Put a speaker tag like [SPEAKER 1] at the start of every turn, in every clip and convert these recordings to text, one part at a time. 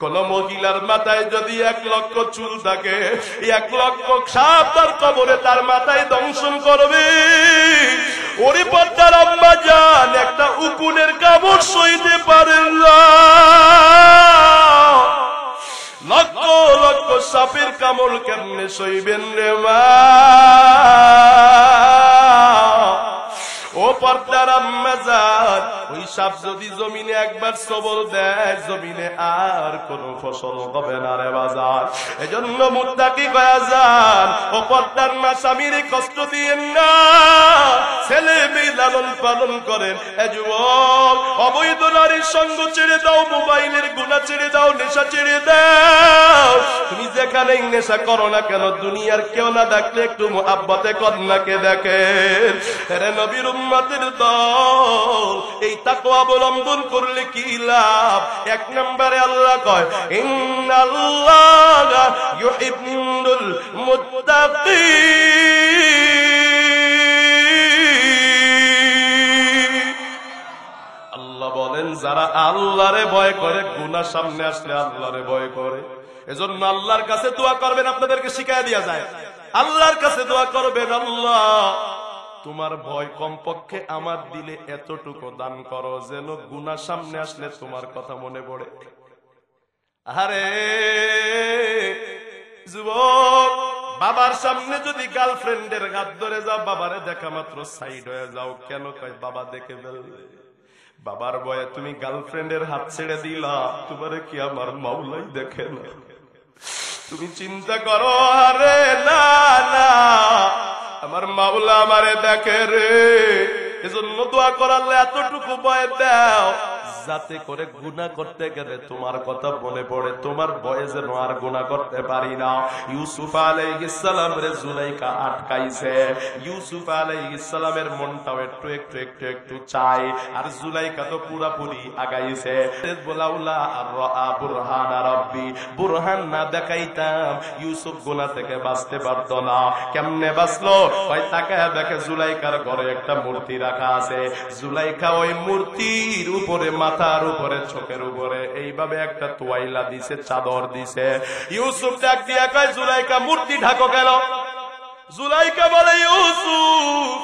[SPEAKER 1] কোন মহিলার মাথায় যদি 1 লক্ষ চুল থাকে, 1 লক্ষ সাপ তার কবরে তার মাথায় দংশন করবে। ওরে পর্দার আম্মা জান, একটা উকুনের কামড় সইতে পারেন না, লক্ষ লক্ষ সাপের কামড় কেমনে সইবেন রে মা? ও পর্দার আম্মা জান, ওই সাপ যদি জমিনে একবার সবল দেয়, জমিনে আর কোন ফসল হবে না রে বাজার। এজন্য মুত্তাকি হয়ে যান। ও পর্দার মা, স্বামীর কষ্ট দিয়েন না, ছেলে মেয়ে লালন পালন করেন। এ যুবক, অবৈধ নারীর সঙ্গ ছেড়ে দাও, মোবাইলের গুনাহ ছেড়ে দাও, নেশা ছেড়ে দাও। তুমি যেখানেই নেশা করো না কেন, দুনিয়ার কেউ না দেখলে একটু মুহাব্বতে কন্যাকে দেখেন। রে নবীর উম্মতের দল, এই তাকওয়া অবলম্বন করলে কি লাভ? 1 নম্বরে আল্লাহ কয়, ইন্নাল্লাহা ইউহিব্বুল মুত্তাকিন। আল্লাহ বলেন, যারা আল্লাহরে ভয় করে, গুনাহ সামনে আসলে আল্লাহরে ভয় করে। এজন্য আল্লাহর কাছে দোয়া করবেন। আপনাদেরকে শিখায় দেয়া যায়, আল্লাহর কাছে দোয়া করবেন, আল্লাহ তোমার ভয় কমপক্ষে আমার দিলে এতটুকু দান করো, যেন গুনাহ সামনে আসলে তোমার কথা মনে পড়ে। আরে যুবক, বাবার সামনে যদি গার্লফ্রেন্ডের হাত ধরে যাও, বাবারে দেখা মাত্র সাইড হয়ে যাও। কেন? কয় বাবা দেখে ফেলবে। বাবার ভয়ে তুমি গার্লফ্রেন্ডের হাত ছেড়ে দিলা, তোমারে কি আমার মাওলাই দেখে না? তুমি চিন্তা করো, আরে না না, আমার মাওলা আমারে দেখে রে। এজন্য দোয়া করালে এতটুকু ভয় দাও, যাতে করে গুনাহ করতে গেলে তোমার কথা মনে পড়ে, তোমার ভয়ে যেন আর গুনাহ করতে পারি না। ইউসুফ আলাইহিস সালাম রে জুলাইখা আটকাইছে। ইউসুফ আলাইহিস সালামের মনটাও একটু একটু একটু একটু চাই, আর জুলাইখা তো পুরাপুরি আগাইছে। বলাউলা আর রা বুরহান রাব্বি, বুরহান না দেখাইতাম ইউসুফ গুনাহ থেকে বাঁচতে পারতো না। কেমনে বাঁচলো? কয় তাকায় দেখে জুলাইখার ঘরে একটা মূর্তি রাখা আছে। জুলাইখা ওই মূর্তির উপরে, মাথার উপরে, চোখের উপরে এইভাবে একটা তোয়াইলা দিছে, চাদর দিছে। ইউসুফ ডাক দিয়া কয়, জুলাইখা মূর্তি ঢাকো কেন? জুলাইখা বলে, ইউসুফ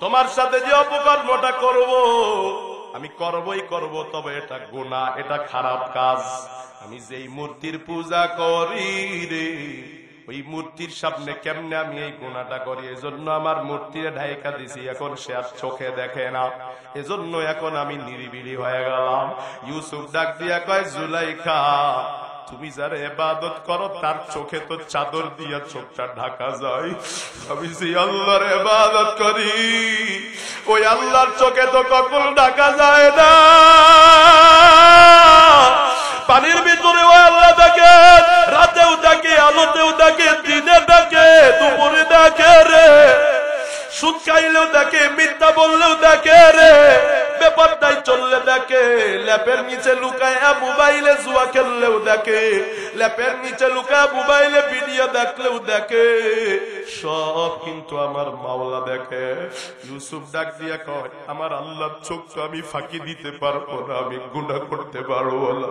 [SPEAKER 1] তোমার সাথে যে অপকর্মটা করব, আমি করবই করব, তবে এটা গুনাহ, এটা খারাপ কাজ। আমি যেই মূর্তির পূজা করি রে, ওই মূর্তির সামনে কেমনে আমি এই গুনাহটা করি? এজন্য আমার মূর্তিরে ঢাইকা দিছি, এখন সে আর চোখে দেখে না, এজন্য এখন আমি নিরিবিলি হয়ে গেলাম। ইউসুফ ডাক দিয়া কয়, জুলাইখা তুমি যার ইবাদত করো তার চোখে তো চাদর দিয়া চোখটা ঢাকা যায়, আমি যে আল্লাহর ইবাদত করি ওই আল্লাহর চোখে তো কখনো ঢাকা যায় না। পানির ভিতরে ওই আল্লাহ দেখে, রাতেও দেখে, আলোতেও দেখে, দিনে দেখে, দুপুরে দেখে রে, সুদ খাইলেও দেখে, মিথ্যা বললেও দেখে রে, ব্যাপারটাই চললে দেখে, ল্যাপের নিচে লুকায় মোবাইলে জুয়া খেললেও দেখে, ল্যাপের নিচে লুকায় মোবাইলে ভিডিও দেখলেও দেখে, সব কিন্তু আমার মাওলা দেখে। ইউসুফ ডাক দিয়া কয়, আমার আল্লাহর চোখ তো আমি ফাঁকি দিতে পারবো না, আমি গুনাহ করতে পারবো না।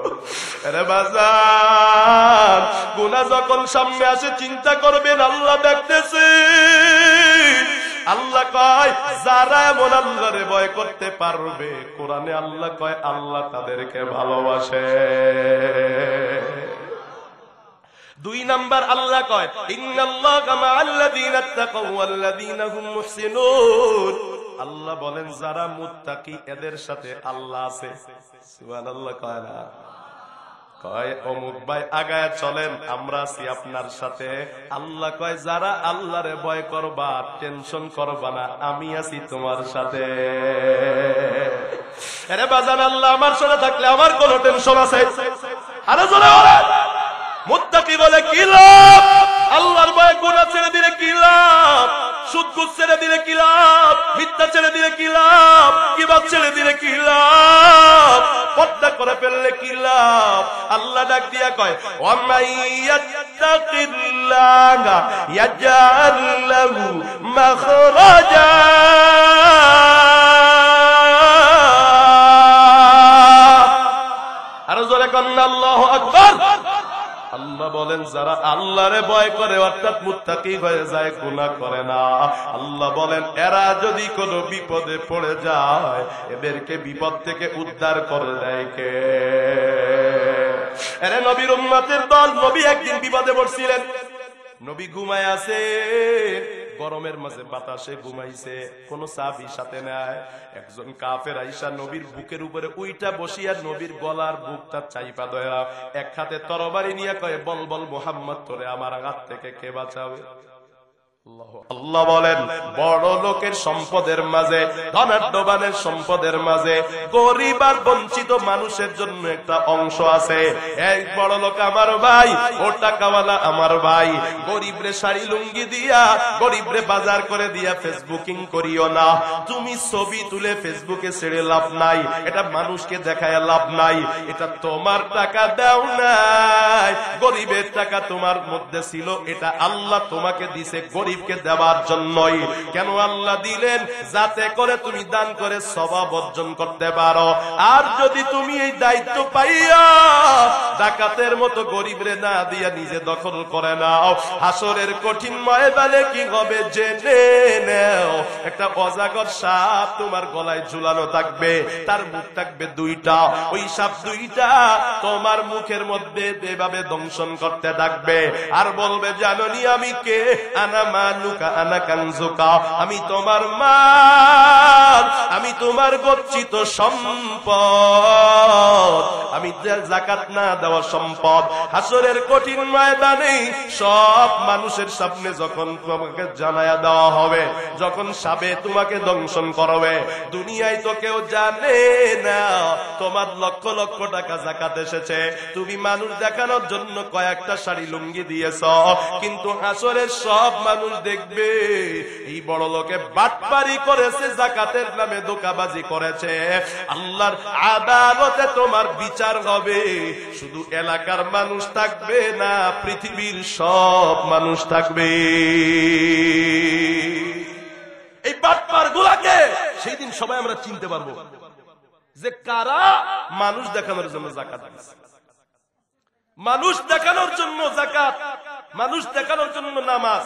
[SPEAKER 1] আরে বাজার, গুনাহ যখন সামনে আসে চিন্তা করবেন আল্লাহ দেখতেছে। আল্লাহ কয়, যারা এমন আল্লাহরে ভয় করতে পারবে, কোরআনে আল্লাহ কয় আল্লাহ তাদেরকে ভালোবাসে। 2 নাম্বার আল্লাহ কয়, ইন্নাল্লাহা মা'আল্লাযীনা তাকাউ ওয়াল্লাযীনা হুম মুহসিনুন। আল্লাহ বলেন যারা মুত্তাকি এদের সাথে আল্লাহ আছে। সুবহানাল্লাহ কয় না? কয় অমুক ভাই আগায় চলেন, আমরা আছি আপনার সাথে। আল্লাহ কয় যারা আল্লাহরে ভয় করবা, টেনশন করবা না, আমি আছি তোমার সাথে। আরে বাজান, আল্লাহ আমার সাথে থাকলে আমার কোন টেনশন আছে? আরে জোরে বলে, মুত্তাকি বলে কি লাভ? আল্লাহর ভয়ে গুনাহ ছেড়ে দিলে কি লাভ? সুদ ঘুষ ছেড়ে দিলে কি লাভ? মিথ্যা ছেড়ে দিলে কি লাভ? কিবাদ ছেড়ে দিলে কি লাভ? পর্দা করে ফেললে কি লাভ? আল্লাহ ডাক দিয়া কয়, ওয়া মাইয়াত্তাকিল্লাহা ইয়াজআল লাহু মাখরাজা। আর জোরে কন্না আল্লাহু আকবার। আল্লাহ বলেন যারা আল্লাহরে ভয় করে অর্থাৎ মুত্তাকি হয়ে যায়, গুনাহ করে না, আল্লাহ বলেন এরা যদি কোনো বিপদে পড়ে যায় এদেরকে বিপদ থেকে উদ্ধার করে দেয় কে? আরে নবীর উম্মতের দল, নবী একদিন বিপদে পড়ছিলেন, নবী ঘুমায় আছে, গরমের মাঝে বাতাসে ঘুমাইছে, কোন চাবি সাথে নাই। একজন কাফের আইসা নবীর বুকের উপরে উইটা বসিয়া নবীর গলার বুকটা চাইপা দয়া এক হাতে তরবারি নিয়ে কয়, বল বল মুহাম্মদ, তোরে আমার হাত থেকে কে বাঁচাবে? আল্লাহ বলেন বড় লোকের সম্পদের মাঝে, ধনাঢ্যবানের সম্পদের মাঝে গরিব আর বঞ্চিত মানুষের জন্য একটা অংশ আছে। এই বড় লোক আমার ভাই, ও টাকাওয়ালা আমার ভাই, গরিবরে শাড়ি লুঙ্গি দিয়া, গরিবরে বাজার করে দিয়া ফেসবুকিং করিও না। তুমি ছবি তুলে ফেসবুকে ছেড়ে লাভ নাই, এটা মানুষকে দেখায় লাভ নাই, এটা তোমার টাকা দাও নাই, গরিবের টাকা তোমার মধ্যে ছিল, এটা আল্লাহ তোমাকে দিছে গরিবকে দেওয়ার জন্যই। কেন আল্লাহ দিলেন? যাতে করে তুমি দান করে সওয়াব অর্জন করতে পারো। আর যদি তুমি এই দায়িত্ব পাইয়া ডাকাতের মতো গরিবরে না দিয়া নিজে দখল করে নাও, হাসরের কঠিন ময়দানে কি হবে জেনে নাও। একটা অজাগর সাপ তোমার গলায় ঝুলানো থাকবে, তার মুখ থাকবে দুইটা, ওই সাপ দুইটা তোমার মুখের মধ্যে এভাবে দংশন করতে থাকবে আর বলবে, জানোনি আমি কে? আনা মালুকা আনা কানজুকা, আমি তোমার মাল, আমি তোমার গচ্ছিত সম্পদ, আমি যাকাত না দেওয়া সম্পদ। হাসরের কঠিন ময়দানে সব মানুষের সামনে যখন তোমাকে জানায়া দেওয়া হবে, যখন সাবে তোমাকে দংশন করবে, দুনিয়ায় তো কেউ জানে না তোমার লক্ষ লক্ষ টাকা যাকাত এসেছে, তুমি মানুষ দেখানোর জন্য কয়েকটা শাড়ি লুঙ্গি দিয়েছ, কিন্তু হাসরের সব মানুষ দেখবে এই বড় লোকে বাটপারি করেছে, যাকাতের নামে ধোঁকাবাজি করেছে। আল্লাহর আদালতে তোমার বিচার হবে, শুধু এলাকার মানুষ থাকবে না, পৃথিবীর সব মানুষ থাকবে। এই বাটপার গুলাকে সেই দিন সবাই আমরা চিনতে পারবো যে কারা মানুষ দেখানোর জন্য যাকাত দিচ্ছে, মানুষ দেখানোর জন্য যাকাত, মানুষ দেখানোর জন্য নামাজ।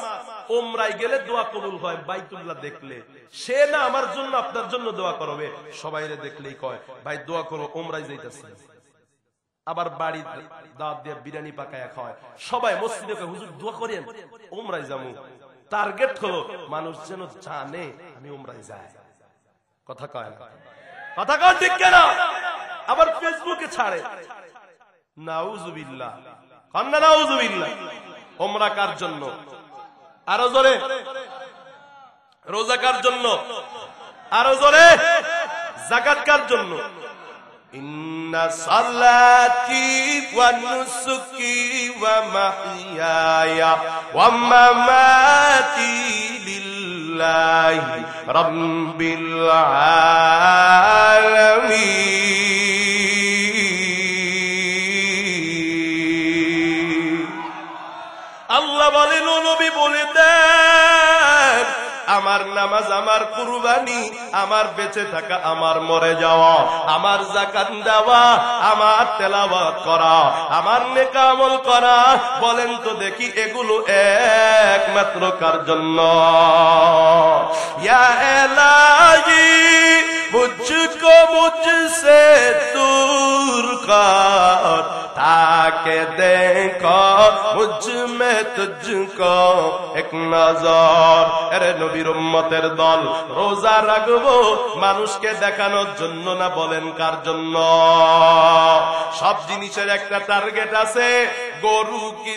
[SPEAKER 1] ওমরায় গেলে দোয়া কবুল হয়, বাইতুল্লাহ দেখলে সে না আমার জন্য আপনার জন্য দোয়া করবে, সবাইরে দেখলেই কয় ভাই দোয়া করো, ওমরায় যাইতেছে। আবার বাড়ি দাওয়াত দিয়ে বিরিয়ানি পাকায়া খায়, সবাই মসজিদে কয় হুজুর দোয়া করেন, ওমরায় যাবো। টার্গেট হলো মানুষ যেন জানে আমি ওমরায় যাই। কথা কয় না, কথা কয় ঠিক কেনা? আবার ফেসবুকে ছাড়ে, নাউজুবিল্লাহ, কান্না নাউজুবিল্লাহ। ওমরা কার জন্য? আরো জোরে। রোজা কার জন্য? আরো জোরে। যাকাত কার জন্য? ইন্না সালাতি ওয়া নুসুকি ওয়া মাহইয়ায়া ওয়া মামাতি লিল্লাহি রাব্বিল আলামিন। আল্লাহ বলেন, ও নবী বলে দেন, আমার নামাজ, আমার কুরবানি, আমার বেঁচে থাকা, আমার মরে যাওয়া, আমার যাকাত দেওয়া, আমার তেলাওয়াত করা, আমার নেক আমল করা, বলেন তো দেখি এগুলো একমাত্র কার জন্য? ইয়া ইলাহি মুঝকো মুঝসে दूर कर, ताके देखो मुझ में तुझको एक नजर। আরে নবীর উম্মতের দল, রোজা রাখবো মানুষকে দেখানোর জন্য না, বলেন কার জন্য? সব জিনিসের একটা টার্গেট আছে। গরু কি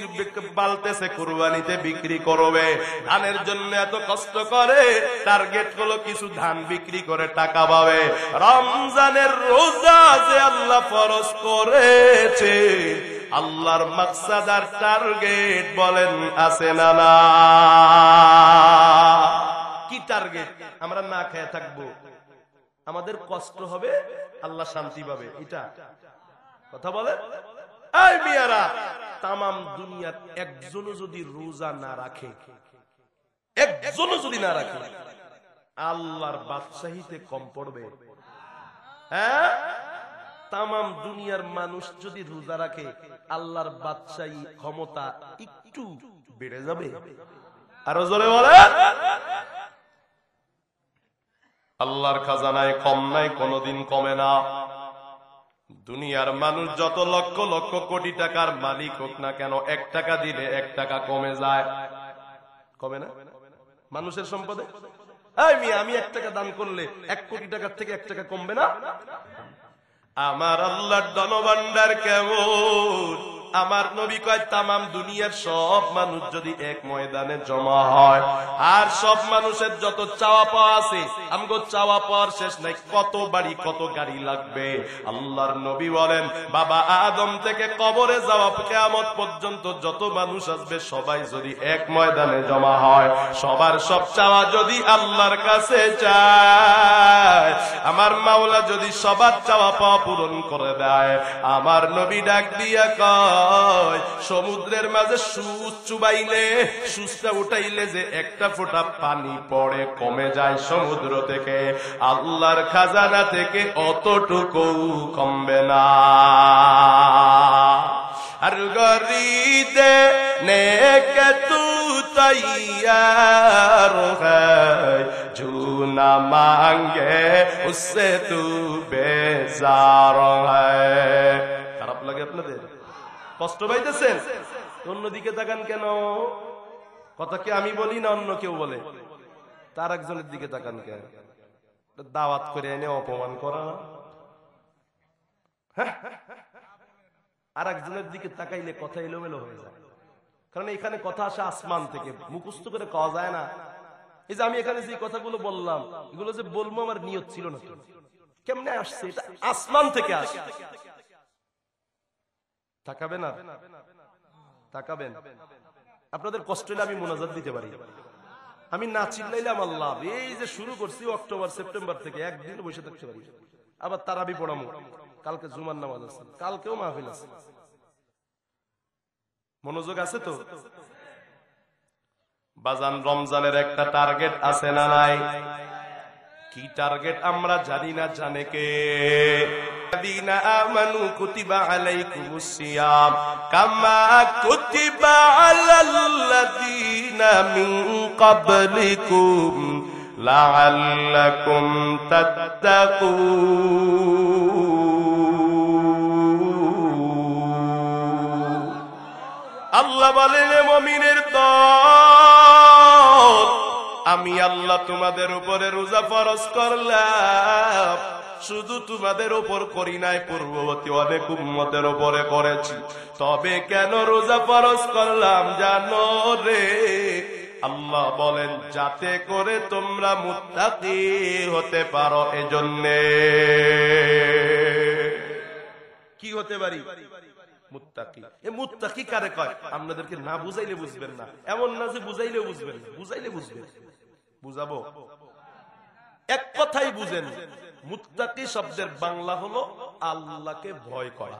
[SPEAKER 1] পালতেছে, কুরবানিতে বিক্রি করবে, ধানের জন্য এত কষ্ট করে, টার্গেট হলো কিছু ধান বিক্রি করে টাকা পাবে। রমজানের রোজা যে আল্লাহ ফরজ করেছে, আল্লাহর মাকসাদ আর টার্গেট বলেন আছে না না? কি টার্গেট? আমরা না খেয়ে থাকবো, আমাদের কষ্ট হবে, আল্লাহ শান্তি পাবে, এটা কথা বলে। এই মিয়ারা, তামাম দুনিয়ার একজনও যদি রোজা না রাখে, একজনও যদি না রাখে, আল্লাহর বাদশাহীতে কম পড়বে? হ্যাঁ, তামাম দুনিয়ার মানুষ যদি রোজা রাখে আল্লাহর বাদশাহী ক্ষমতা একটু বেড়ে যাবে? আরো জোরে বলে। আল্লাহর খাজানায় কম নাই, কোনদিন কমে না। দুনিয়ার মানুষ যত লক্ষ লক্ষ কোটি টাকার মালিক হোক না কেন, 1 টাকা দিলে 1 টাকা কমে যায়, কমে না? মানুষের সম্পদে আমি 1 টাকা দান করলে 1 কোটি টাকার থেকে 1 টাকা কমবে না? আমার আল্লাহর ধনভাণ্ডার কেমন? আমার নবী কয় তামাম দুনিয়ার সব মানুষ যদি এক ময়দানে জমা হয়, আর সব মানুষের যত চাওয়া পাওয়া আছে, আমগো চাওয়া পাওয়ার শেষ নাই, কত বাড়ি কত গাড়ি লাগবে। আল্লাহর নবী বলেন, বাবা আদম থেকে কবরে যাওয়া কিয়ামত পর্যন্ত যত মানুষ আসবে সবাই যদি এক ময়দানে জমা হয়, সবার সব চাওয়া যদি আল্লাহর কাছে চায়, আমার মাওলা যদি সবার চাওয়া পাওয়া পূরণ করে দেয়, আমার নবী ডাক দিয়া কয়, সমুদ্রের মাঝে সুচ চুবাইলে, সুচটা উঠাইলে যে একটা ফোঁটা পানি পড়ে কমে যায় সমুদ্র থেকে, আল্লাহর খাজানা থেকে অতটুকু কমবে না। আর গরিদে নেকে তু তৈয়ার হ্যায়, জু না মাঙ্গে উসসে তু বেজার হ্যায়। খারাপ লাগে আপনাদের? কষ্ট পাইতেছেন? অন্যদিকে তাকান কেন? কথা কি আমি বলি না অন্য কেউ বলে? তার একজনের দিকে তাকান কেন? দাওয়াত করে এনে অপমান করা। আর একজনের দিকে তাকাইলে কথা এলোমেলো হয়ে যায়, কারণ এখানে কথা আসে আসমান থেকে, মুখস্থ করে কওয়া যায় না। এই যে আমি এখানে যে কথাগুলো বললাম, এগুলো যে বলবো আমার নিয়ত ছিল না, কেমনে আসছে? এটা আসমান থেকে আসে। তাকাবেন আর তাকাবেন। আপনাদের কষ্ট হলে আমি মোনাজাত দিতে পারি, আমি না চিল্লাইলে আমার লাভ। এই যে শুরু করছি অক্টোবর সেপ্টেম্বর থেকে, একদিন বসে থাকতে পারি। আবার তারাবি পড়ামো, কালকে জুমার নামাজ আছে, কালকেও মাহফিল আছে। মনোযোগ আছে তো? বাজান, রমজানের একটা টার্গেট আছে না নাই? কি টার্গেট আমরা জানি না, জানে কে? الذين آمنوا كتب عليكم الصيام كما كتب على الذين من قبلكم لعلكم تتقون। আল্লাহ বলেন, মুমিনের দল, আমি আল্লাহ তোমাদের উপরে রোজা ফরজ করলাম, শুধু তোমাদের উপর করি নাই, পূর্ববর্তী অনেক উম্মতের উপরে করেছি। তবে কেন রোজা ফরজ করলাম জানো রে? আল্লাহ বলেন, যাতে করে তোমরা মুত্তাকি হতে পারো। এজন্যে কি হতে পারি? মুত্তাকি। এ মুত্তাকি কারে কয়? আপনাদেরকে না বুঝাইলে বুঝবেন না, এমন না যে বুঝাইলেও বুঝবেন, বুঝাইলে বুঝবেন। বুঝাবো? এক কথাই বুঝেন, মুত্তাকি শব্দের বাংলা হলো আল্লাহকে ভয় করা।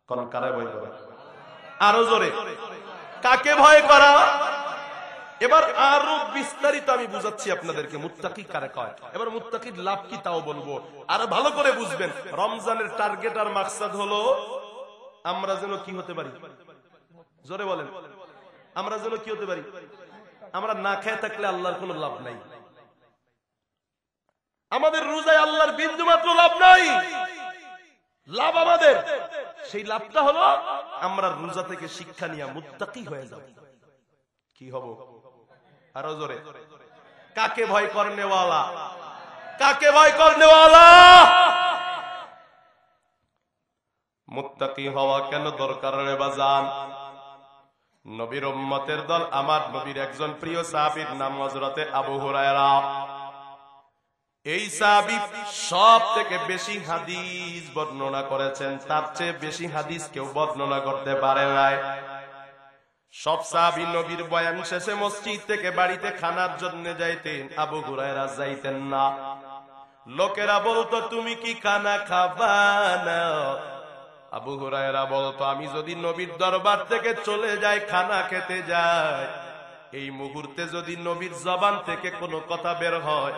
[SPEAKER 1] কোন কারে ভয় করা? আরো জোরে, কাকে ভয় করা? এবার আরো বিস্তারিত আমি বুঝাচ্ছি আপনাদেরকে, মুত্তাকি কারে কয়। এবার মুত্তাকির লাভ কি তাও বলবো, আরো ভালো করে বুঝবেন। রমজানের টার্গেট আর মাকসাদ হলো আমরা যেন কি হতে পারি? জোরে বলেন, আমরা যেন কি হতে পারি? আমরা না খেয়ে থাকলে আল্লাহর কোনো লাভ নাই। আমাদের রোজায় আল্লাহর বিন্দু মাত্র লাভ নাই। লাভ আমাদের, সেই লাভটা হলো আমরা রোজা থেকে শিক্ষা নিয়ে মুত্তাকি হয়ে যাব। কি হব? আরো জোরে, কাকে ভয় করনেওয়ালা? কাকে ভয় করনেওয়ালা? মুত্তাকি হওয়া কেন দরকার রে বাজান? নবীর উম্মতের দল, আমার নবীর একজন প্রিয় সাহাবীর নাম হযরতে আবু হুরায়রা। এই সাহাবী সব থেকে বেশি হাদিস বর্ণনা করেছেন, তার চেয়ে বেশি হাদিস কেউ বর্ণনা করতে পারে নাই। সব সাহাবী নবীর বয়ান শেষে মসজিদ থেকে বাড়িতে খানার জন্য যাইতেন, আবু হুরায়রা যাইতেন না। লোকেরা বলতো, তুমি কি খানা খাবা না? আবু হুরায়রা বলতো, আমি যদি নবীর দরবার থেকে চলে যাই, খানা খেতে যাই, এই মুহূর্তে যদি নবীর জবান থেকে কোনো কথা বের হয়,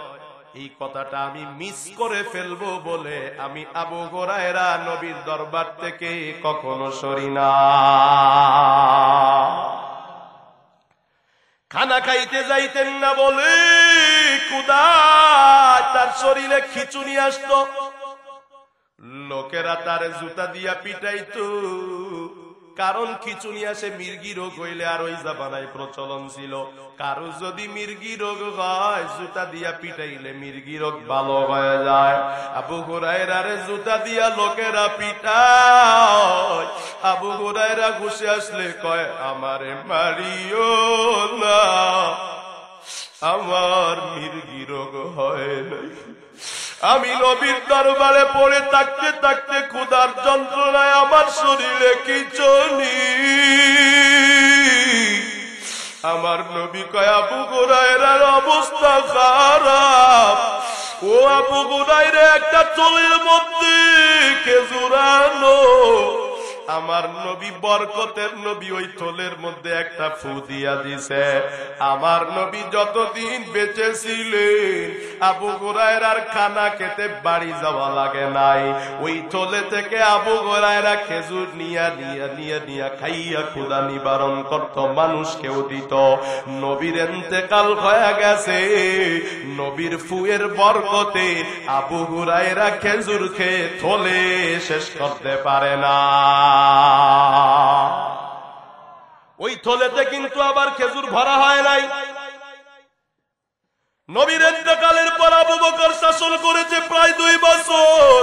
[SPEAKER 1] এই কথাটা আমি মিস করে ফেলবো বলে আমি আবু হুরায়রা নবীর দরবার থেকে কখনো সরি না। খানা খাইতে যাইতেন না বলে ক্ষুধা তার শরীরে খিচুনি আসতো, লোকেরা তার জুতা দিয়া পিটাইতো। কারণ খিচুনি আসে মির্গি রোগ হইলে, আর ওই জামানায় প্রচলন ছিল কারো যদি মির্গি রোগ হয় জুতা দিয়া পিটাইলে মির্গি রোগ ভালো হয়ে যায়। আবু হুরায়রারে জুতা দিয়া লোকেরা পিটায়। আবু হুরায়রা ঘুষে আসলে কয় আমারে মারিও না, আমার মির্গি রোগ হয় নাই। আমি নবীর দরবারে পড়ে থাকতে থাকতে ক্ষুধার যন্ত্রণায় আমার শরীরে খিচুনি। আমার নবী কয় আবু হুরায়রার অবস্থা খারাপ। ও আবু হুরায়রা একটা চুলের মধ্যে খেজুর আনো। আমার নবী বরকতের নবী ওই থলের মধ্যে একটা ফু দিয়া দিছে। আমার নবী যতদিন বেঁচে ছিলেন আবু হুরায়রার খানা খেতে বাড়ি যাওয়া লাগে নাই। ওই থলে থেকে আবু হুরায়রা খেজুর নিয়া খাইয়া ক্ষুধা নিবারণ করত, মানুষকেও দিত। নবীর ইন্তেকাল হয়ে গেছে, নবীর ফুয়ের বরকতে আবু হুরায়রা খেজুর খেয়ে থলে শেষ করতে পারে না। ওই থলেতে কিন্তু আবার খেজুর ভরা হয় নাই। নবীর ইন্তেকালের পর আবু বকর শাসন করেছে প্রায় 2 বছর।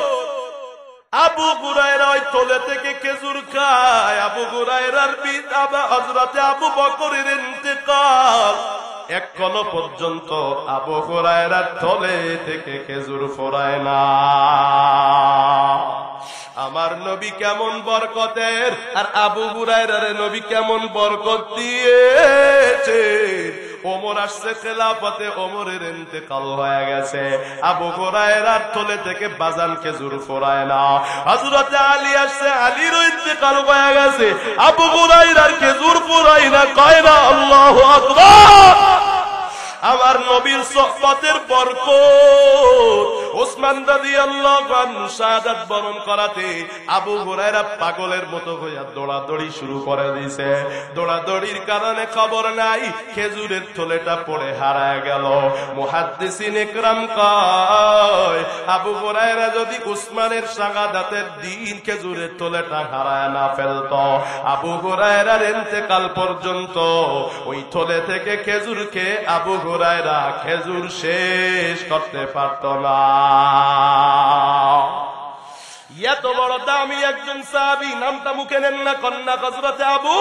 [SPEAKER 1] আবু হুরায়রা ওই থলে থেকে খেজুর খায়। আবু হুরায়রার হযরতে আবু বকরের ইন্তেকাল, এখনো পর্যন্ত আবু হুরায়রার থলে থেকে খেজুর ফোরায় না। আমার নবী কেমন বরকতের, আর আবু হুরায়রার নবী কেমন বরকত দিয়েছে। ওমর আসছে খেলাফতে, ওমরের ইন্তেকাল হয়ে গেছে। আবু হুরায়রার থলে থেকে বাজান খেজুর ফোরায় না। হযরতে আলী আসছে, আলীর ইন্তেকাল হয়ে গেছে। আবু হুরায়রার খেজুর ফোরায় না, কয় না আল্লাহু আকবার। আমার নবীর সোহবতের বরকত, ওসমান রাদিয়াল্লাহু আনহু শাহাদাত বরণ করাতে আবু হুরায়রা পাগলের মতো হইয়া দৌড়াদৌড়ি শুরু করে দিয়েছে। দৌড়াদৌড়ির কারণে খবর নাই খেজুরের থলেটা পড়ে হারায় গেল। মুহাদ্দিসিন ইকরাম কয় আবু হুরায়রা যদি উসমানের শাহাদাতের দিন খেজুরের থলেটা হারায় না ফেলতো, আবু হুরায়রার ইন্তেকাল পর্যন্ত ওই থলে থেকে খেজুর খেয়ে আবু হুরায়রা খেজুর শেষ করতে পারত না। এত বড় দামি একজন সাহাবী, নামটা মুখে নেন না, কন্যা হযরতে আবু,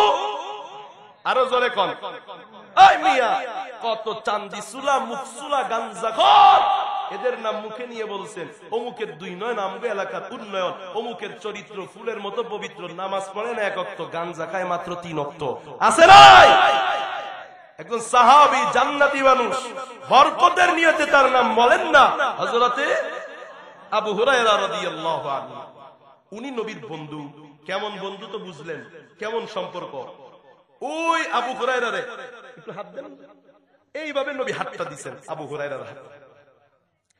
[SPEAKER 1] আরো জোরে কন। এই মিয়া, কত চান্দি সুলা, মুখ সুলা, গাঞ্জাখোর, এদের নাম মুখে নিয়ে বলছেন অমুকের 2 আমগো এলাকার উন্নয়ন, অমুকের চরিত্র ফুলের মতো পবিত্র, নামাজ পড়ে না 1 ওয়াক্ত, গাঞ্জা খায় মাত্র 3 ওয়াক্ত। আছে নাই? একজন সাহাবী, জান্নাতি মানুষ, বরকতের নিয়তে তার নাম বলেন না হযরতে আবু হুরায়রা রাদিয়াল্লাহু আনহু। উনি নবীর বন্ধু। কেমন বন্ধু তো বুঝলেন, কেমন সম্পর্ক। ওই আবু হুরায়রারে একটু হাত দেন, এইভাবে নবী হাতটা দিবেন আবু হুরায়রার হাত।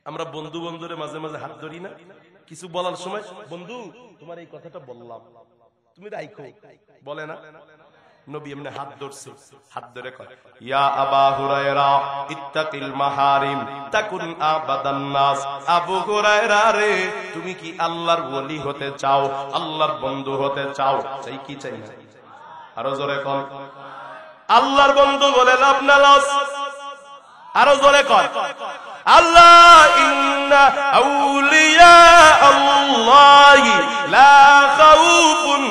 [SPEAKER 1] আমরা বন্ধু বন্ধুরে মাঝে মাঝে হাত ধরি না, কিছু বলার সময় বন্ধু তোমার এই কথাটা বললাম, তুমি রাইখো, বলে না? নবী এমনি হাত ধরছে, হাত ধরে কয় ইয়া আবা হুরায়রা ইত্তাকিল মাহারিম তাকুন আবাদান নাস। আবু হুরায়রা রে, তুমি কি আল্লাহর ওলি হতে চাও, আল্লাহর বন্ধু হতে চাও? চাই কি চাই না? আরো জোরে কন। আল্লাহর বন্ধু বলে লাভ না লস। আরো জোরে কন। আল্লাহ ইন্না আউলিয়া আল্লাহি লা খাউফুন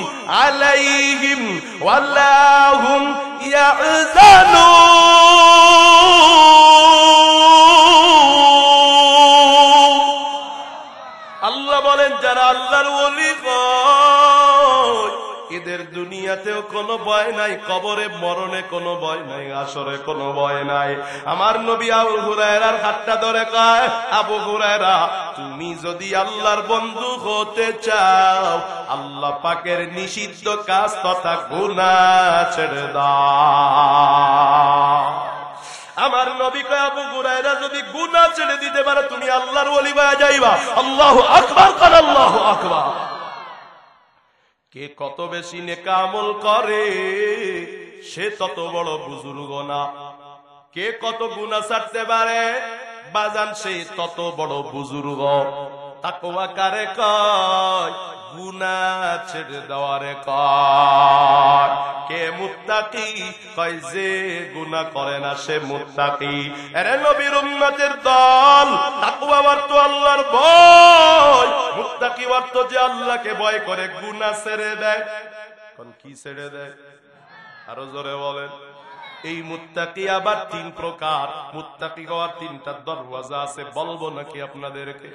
[SPEAKER 1] আলাইহিম ওয়ালা হুম ইয়াহজানুন। আল্লাহ বলেন যারা আল্লাহর ওলি হয় এদের দুনিয়াতেও কোনো ভয় নাই, কবরে মরণে কোনো ভয় নাই, আসরে কোনো ভয় নাই। আমার নবী আবু হুরায়রার হাতটা ধরে কয় আবু হুরায়রা, তুমি যদি আল্লাহর বন্ধু হতে চাও আল্লাহ পাকের নিষিদ্ধ কাজ তথা গুনাহ ছেড়ে দাও। আমার নবী কয় আবু হুরায়রা যদি গুনাহ ছেড়ে দিতে পারে তুমি আল্লাহর ওলি হয়ে যাইবা। আল্লাহু আকবার, কার আল্লাহু আকবার। কে কত বেশি নেক আমল করে সে তত বড় বুজুর্গ না, কে কত গুনাহ ছাড়তে পারে বাজান সে তত বড় বুজুর্গ। তাকওয়া কারে কয়? গুনাহ ছেড়ে দেওয়ারে কয়। কে মুত্তাকি? কয় যে গুনাহ করে না সে মুত্তাকি। আরে নবীর উম্মতের দল, তাকওয়া অর্থ আল্লাহর ভয়, মুত্তাকি অর্থ যে আল্লাহকে ভয় করে গুনাহ ছেড়ে দেয়। কোন কি ছেড়ে দেয়? আরো জোরে বলেন। এই মুত্তাকি আবার তিন প্রকার, মুত্তাকি হওয়ার তিনটা দরওয়াজা আছে, বলবো নাকি আপনাদেরকে?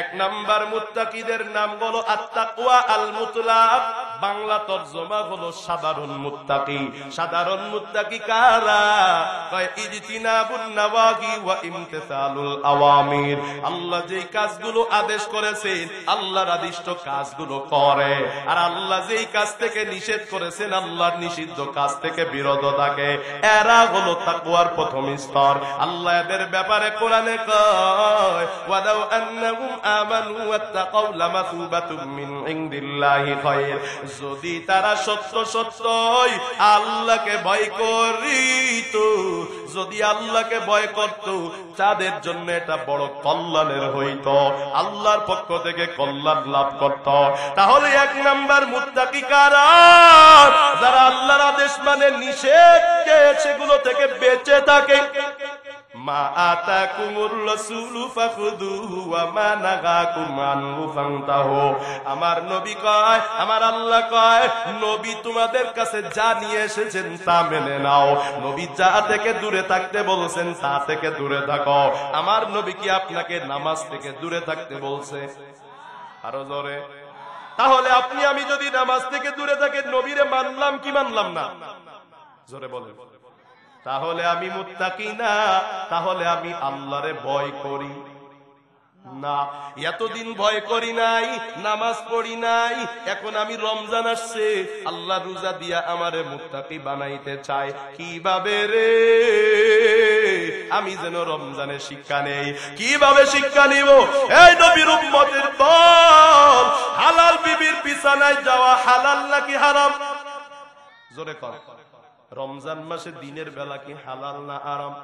[SPEAKER 1] এক নাম্বার মুত্তাকিদের নাম হলো আত-তাকওয়া আল মুতলাক, বাংলা তরজমা হলো সাধারণ মুত্তাকি। সাধারণ মুত্তাকি কারা? কয় ইজতিনাবুন নাওয়াহি ওয়া ইমতিসালুল আওয়ামির। আল্লাহ যেই কাজগুলো আদেশ করেছেন আল্লাহর আদিষ্ট কাজগুলো করে, আর আল্লাহ যেই কাজ থেকে নিষেধ করেছেন আল্লাহর নিষিদ্ধ কাজ থেকে বিরত থাকে। এরা হলো তাকওয়ার প্রথম স্তর। আল্লাহ এদের ব্যাপারে কোরআনে কয় ওয়ালাউ আন্নাহুম আমানু ওয়াত্তাকাউ লামাসুবাতুম মিন ইনদিল্লাহি খায়র। যদি তারা সত্য সত্যই আল্লাহকে ভয় করিত, যদি আল্লাহকে ভয় করত তাদের জন্য এটা বড় কল্যাণের হইত, আল্লাহর পক্ষ থেকে কল্যাণ লাভ করত। তাহলে এক নাম্বার মুত্তাকি কারা? যারা আল্লাহর আদেশ মানে নিষেধ সেগুলো থেকে বেঁচে থাকে। মা আতাকুমুর রাসূলু ফাখুযুহু ওয়া মা নাহাকুম আনহু ফান্তাহু। আমার নবী কয়, আমার আল্লাহ কয়, নবী তোমাদের কাছে যা নিয়ে এসেছেন তা মেনে নাও। নবী যা থেকে দূরে থাকতে বলেছেন তা থেকে দূরে থাকো। আমার নবী কি আপনাকে নামাজ থেকে দূরে থাকতে বলছে? আরো জোরে। তাহলে আপনি আমি যদি নামাজ থেকে দূরে থাকি নবীরে মানলাম কি মানলাম না? জোরে বলেন। তাহলে আমি মুত্তাকি না, তাহলে আমি আল্লাহরে ভয় করি না। এতদিন ভয় করি নাই, নামাজ পড়ি নাই, এখন আমি রমজান আসছে আল্লাহ রোজা দিয়া আমারে মুত্তাকি বানাইতে চায়। কিভাবে রে? আমি যেন রমজানে শিক্ষা নেই। কিভাবে শিক্ষা নিব? এই নবীর উম্মতের দল, হালাল বিবির বিছানায় যাওয়া হালাল নাকি হারাম? জোরে কর। রমজান মাসে দিনের বেলা কি হালাল না হারাম?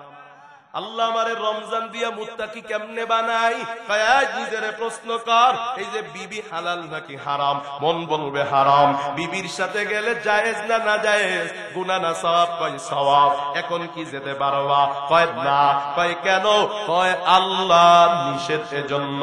[SPEAKER 1] আল্লাহ আমারে রমজান দিয়া মুত্তাকি কেমনে বানাই? কয় নিজেরে প্রশ্ন কর, এই যে বিবি হালাল নাকি হারাম? মন বলবে হারাম। বিবির সাথে গেলে জায়েজ না না জায়েজ? গুনাহ না সওয়াব? কয় সওয়াব। এখন কি যেতে পারবা? কয় না। কয় কেন? কয় আল্লাহর নিষেধ এজন্য।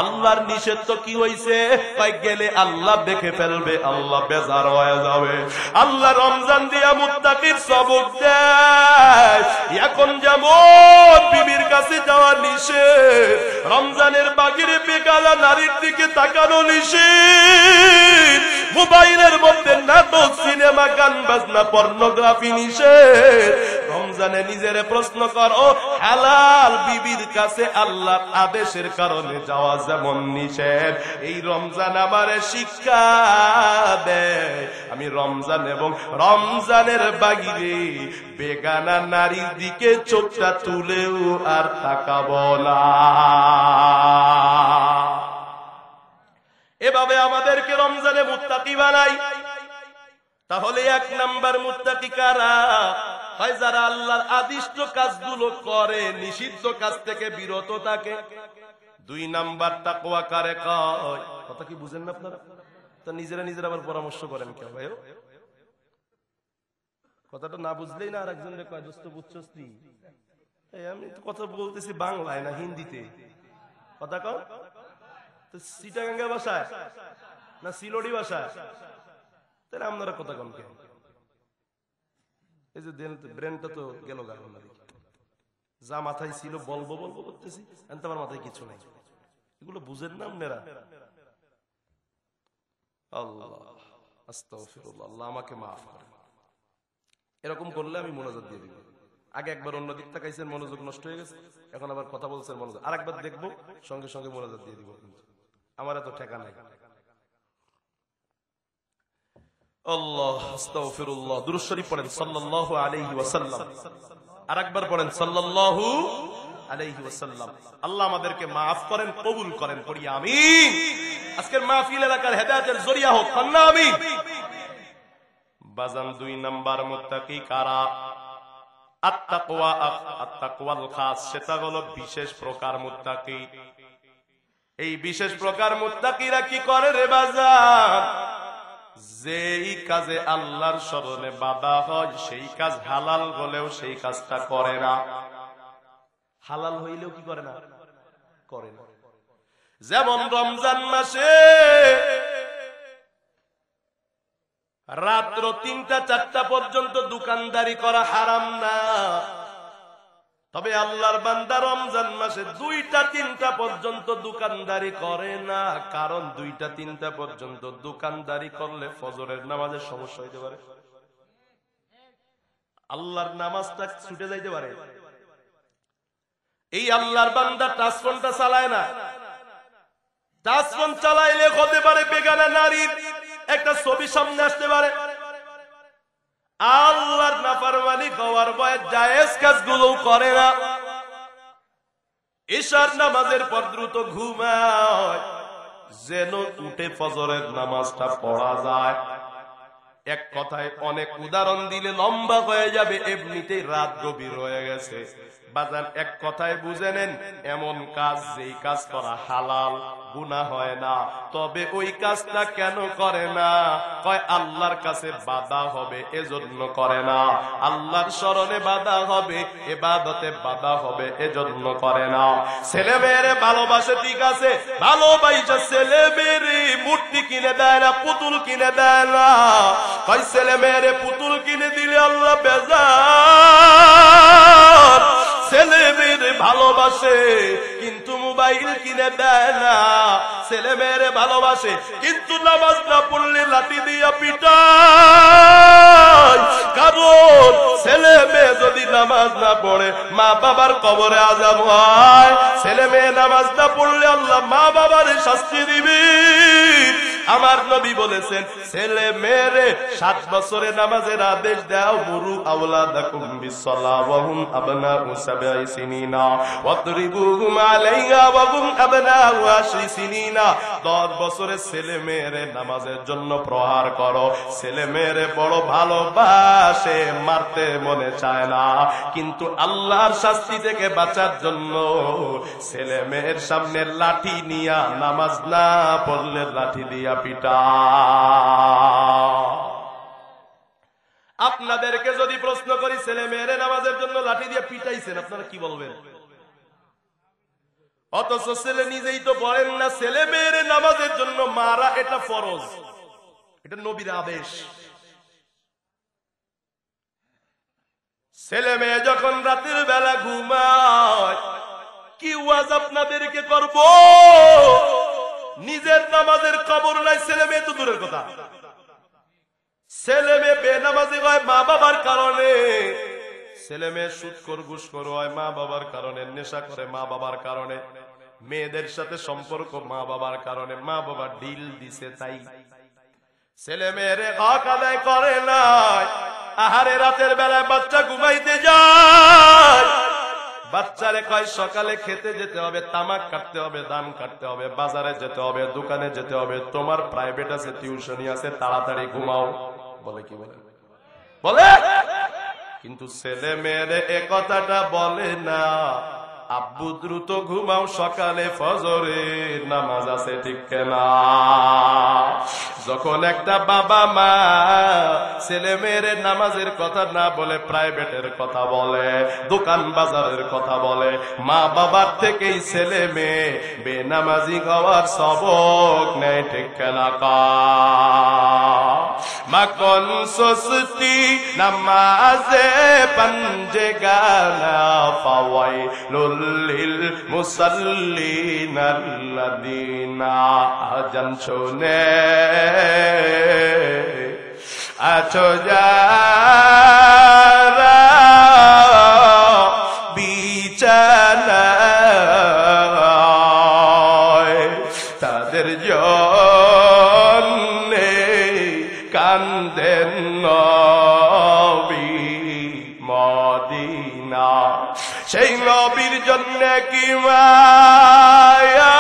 [SPEAKER 1] আল্লাহর নিষেধ তো কি হইছে? কয় গেলে আল্লাহ দেখে ফেলবে, আল্লাহ বেজার হয়ে যাবে। আল্লাহ রমজান দিয়া মুত্তাকির সবক দেয়। এখন যেমন বিবির কাছে যাওয়া নিষেধ, রমজানের বাগিরে বেগালা নারীর দিকে তাকানো নিষেধ, মোবাইলের মধ্যে নাটক, সিনেমা, গান বাজনা, পর্নোগ্রাফি নিষেধ। রমজানে নিজেরে প্রশ্ন করো, হালাল বিবির কাছে আল্লাহর আদেশের কারণে যাওয়া যেমন নিষেধ, এই রমজান আমারে শিক্ষা দেয় আমি রমজান এবং রমজানের বাগিরে বেগানা নারীর দিকে চোখটা তুলেও আর তাকাবো না। এভাবে আমাদেরকে রমজানে মুত্তাকি বানাই। তাহলে এক নাম্বার মুত্তাকি কারা? হয় যারা আল্লাহর আদিষ্ট কাজগুলো করে, নিষিদ্ধ কাজ থেকে বিরত থাকে। দুই নাম্বার তাকওয়া কারে কয়? কথা কি বুঝেন না আপনারা? তা নিজেরা নিজেরা আবার পরামর্শ করেন কেন ভাই? কথাটা না বুঝলেই না আর একজনের কয় দোস্ত বুঝছস নি? আমি তো কথা বলতেছি বাংলায় না হিন্দিতে। কথা কও তো চিটাগাঙ্গা ভাষায় না সিলোডি ভাষায়? তাহলে আপনারা কথা কন কেন? এই যে ব্রেনটা তো গেল গা। যা মাথায় ছিল বলবো বলবো করতেছি, আমার মাথায় কিছু নাই। এগুলো বুঝেন না আপনারা? আল্লাহ আস্তাগফিরুল্লাহ, আল্লাহ আমাকে মাফ করেন। এরকম করলে আমি মোনাজাত দিয়ে দিব। আগে একবার অন্য দিক তাকাইছেন, মনোযোগ নষ্ট হয়ে গেছে, এখন আবার কথা বলছেন মনোযোগ। আরেকবার দেখবো, সঙ্গে সঙ্গে মোনাজাত দিয়ে দিব। আমার এত ঠেকা নাই। আল্লাহ আস্তাগফিরুল্লাহ। দুরূদ শরীফ পড়েন সাল্লাল্লাহু আলাইহি ওয়াসাল্লাম। আরেকবার পড়েন সাল্লাল্লাহু আলাইহি ওয়াসাল্লাম। আল্লাহ আমাদেরকে মাফ করেন, কবুল করেন, পড়ি আমিন। আজকের মাহফিল এলাকার হেদায়েতের জরিয়া হোক, কন্না আমিন। বাজান 2 নাম্বার মুত্তাকি কারা? আত-তাকওয়া, আত-তাকওয়াল খাস, সেটা হলো বিশেষ প্রকার মুত্তাকি। এই বিশেষ প্রকার মুত্তাকিরা কি করে রে বাজান? যেই কাজে আল্লাহর শরণে বাধা হয় সেই কাজ হালাল হলেও সেই কাজটা করে না, হালাল হইলেও কি করে না, করে না। যেমন রমজান মাসে রাত্র 3টা-4টা পর্যন্ত দোকানদারি করা হারাম না, তবে আল্লাহর বান্দা রমজান মাসে 2টা-3টা পর্যন্ত দোকানদারি করে না, কারণ 2টা-3টা পর্যন্ত দোকানদারি করলে ফজরের নামাজের সমস্যা হইতে পারে, আল্লাহর নামাজটা ছুটে যাইতে পারে। এই আল্লাহর বান্দা টাচফোনটা চালায় না, টাচফোন চালাইলে হতে পারে বেগানা নারীর একটা ছবি সামনে আসতে পারে, আল্লাহর নাফরমানি হওয়ার ভয়ে জায়েজ কাজগুলো করে না, ইশার নামাজের পর দ্রুত ঘুমায় যেন উঠে ফজরের নামাজটা পড়া যায়। এক কথায় অনেক উদাহরণ দিলে লম্বা হয়ে যাবে, এমনিতেই রাত গভীর হয়ে গেছে। বাজান এক কথায় বুঝে নেন, এমন কাজ যেই কাজ করা হালাল, গুনাহ হয় না, তবে ওই কাজটা কেন করে না? কয় আল্লাহর কাছে বাধা হবে এজন্য করে না, আল্লাহর শরণে বাধা হবে, ইবাদতে বাধা হবে এজন্য করে না। ছেলে মেয়েরে ভালোবাসে, ঠিক আছে, ভালোবাসা ছেলে মেয়েরে মূর্তি কিনে দেয় না, পুতুল কিনে দেয় না। কয় ছেলে মেয়েরে পুতুল কিনে দিলে আল্লাহ বেজার, ছেলে মেয়েরে ভালোবাসে কিন্তু মোবাইল কিনে দেয় না। ছেলে মেয়েরে ভালোবাসে কিন্তু নামাজ না পড়লে লাঠি দিয়া পিটায়, কারণ ছেলে মেয়ে যদি নামাজ না পড়ে মা বাবার কবরে আযাব হয়, ছেলে মেয়ে নামাজ না পড়লে আল্লাহ মা বাবার শাস্তি দিবে। আমার নবী বলেছেন, ছেলে মেয়েরে 7 বছরে নামাজের আদেশ দাও, মুরু আওলাদাকুম বিসসালাহ ওয়া হুম আবনাউ 7 সিনিনা ওয়াদরিবুহুম আলাইহা ওয়া হুম আবনাউ 10 সিনিনা। 10 বছরে ছেলে মেয়েরে নামাজের জন্য প্রহার করো। ছেলে মেয়েরে বড় ভালোবাসে, মারতে মনে চায় না, কিন্তু আল্লাহর শাস্তি থেকে বাঁচার জন্য ছেলে মেয়ের সামনে লাঠি নিয়া নামাজ না পড়লে লাঠি দিয়া পিটা। আপনাদেরকে যদি প্রশ্ন করি, ছেলে মেয়েরে নামাজের জন্য লাঠি দিয়ে পিটাইছেন, আপনারা কি বলবেন? অথচ ছেলে নিজেই তো পড়েন না। ছেলে মেয়েরে নামাজের জন্য মারা এটা ফরজ, এটা নবীর আদেশ। ছেলে মেয়ে যখন রাতের বেলা ঘুমায়, কি ওয়াজ আপনাদেরকে করব? নিজের নামাজের খবর নাই, ছেলে মেয়ে তো দূরের কথা। ছেলে মেয়ে বেনামাজি হয় মা বাবার কারণে, ছেলে মেয়ে সুদখোর ঘুষখোর হয় মা বাবার কারণে, নেশা করে মা বাবার কারণে, মেয়েদের সাথে সম্পর্ক মা বাবার কারণে, মা বাবা ডিল দিছে তাই। ছেলে মেয়েরে হক আদায় করে নাই। আহারে রাতের বেলায় বাচ্চা ঘুমাইতে যায়, বাচ্চারে কয় সকালে খেতে যেতে হবে, তামাক কাটতে হবে, ধান কাটতে হবে, বাজারে যেতে হবে, দোকানে যেতে হবে, তোমার প্রাইভেট আছে, টিউশনি আছে, তাড়াতাড়ি ঘুমাও। বলে কি বলে? বলে। কিন্তু ছেলে মেয়েরে এ কথাটা বলে না। আব্বু দ্রুত ঘুমাও, সকালে ফজরে নামাজ আছে, ঠিক না? যখন একটা বাবা মা ছেলে মেয়ের নামাজের কথা না বলে প্রাইভেটের কথা বলে, দোকান বাজারের কথা বলে, মা বাবার থেকেই ছেলে মেয়ে বেনামাজি হওয়ার সবক নেয়, ঠিক না? মাখন সস্তি নামাজে পঞ্জে গানা পাওয়াই লুল্লিল মুসাল্লিন আল্লাযীনা আযান শুনে আছো যারা বিছানায়, তাদের জন্যে কান্দেন নবী মদিনা। জন্য কি মায়া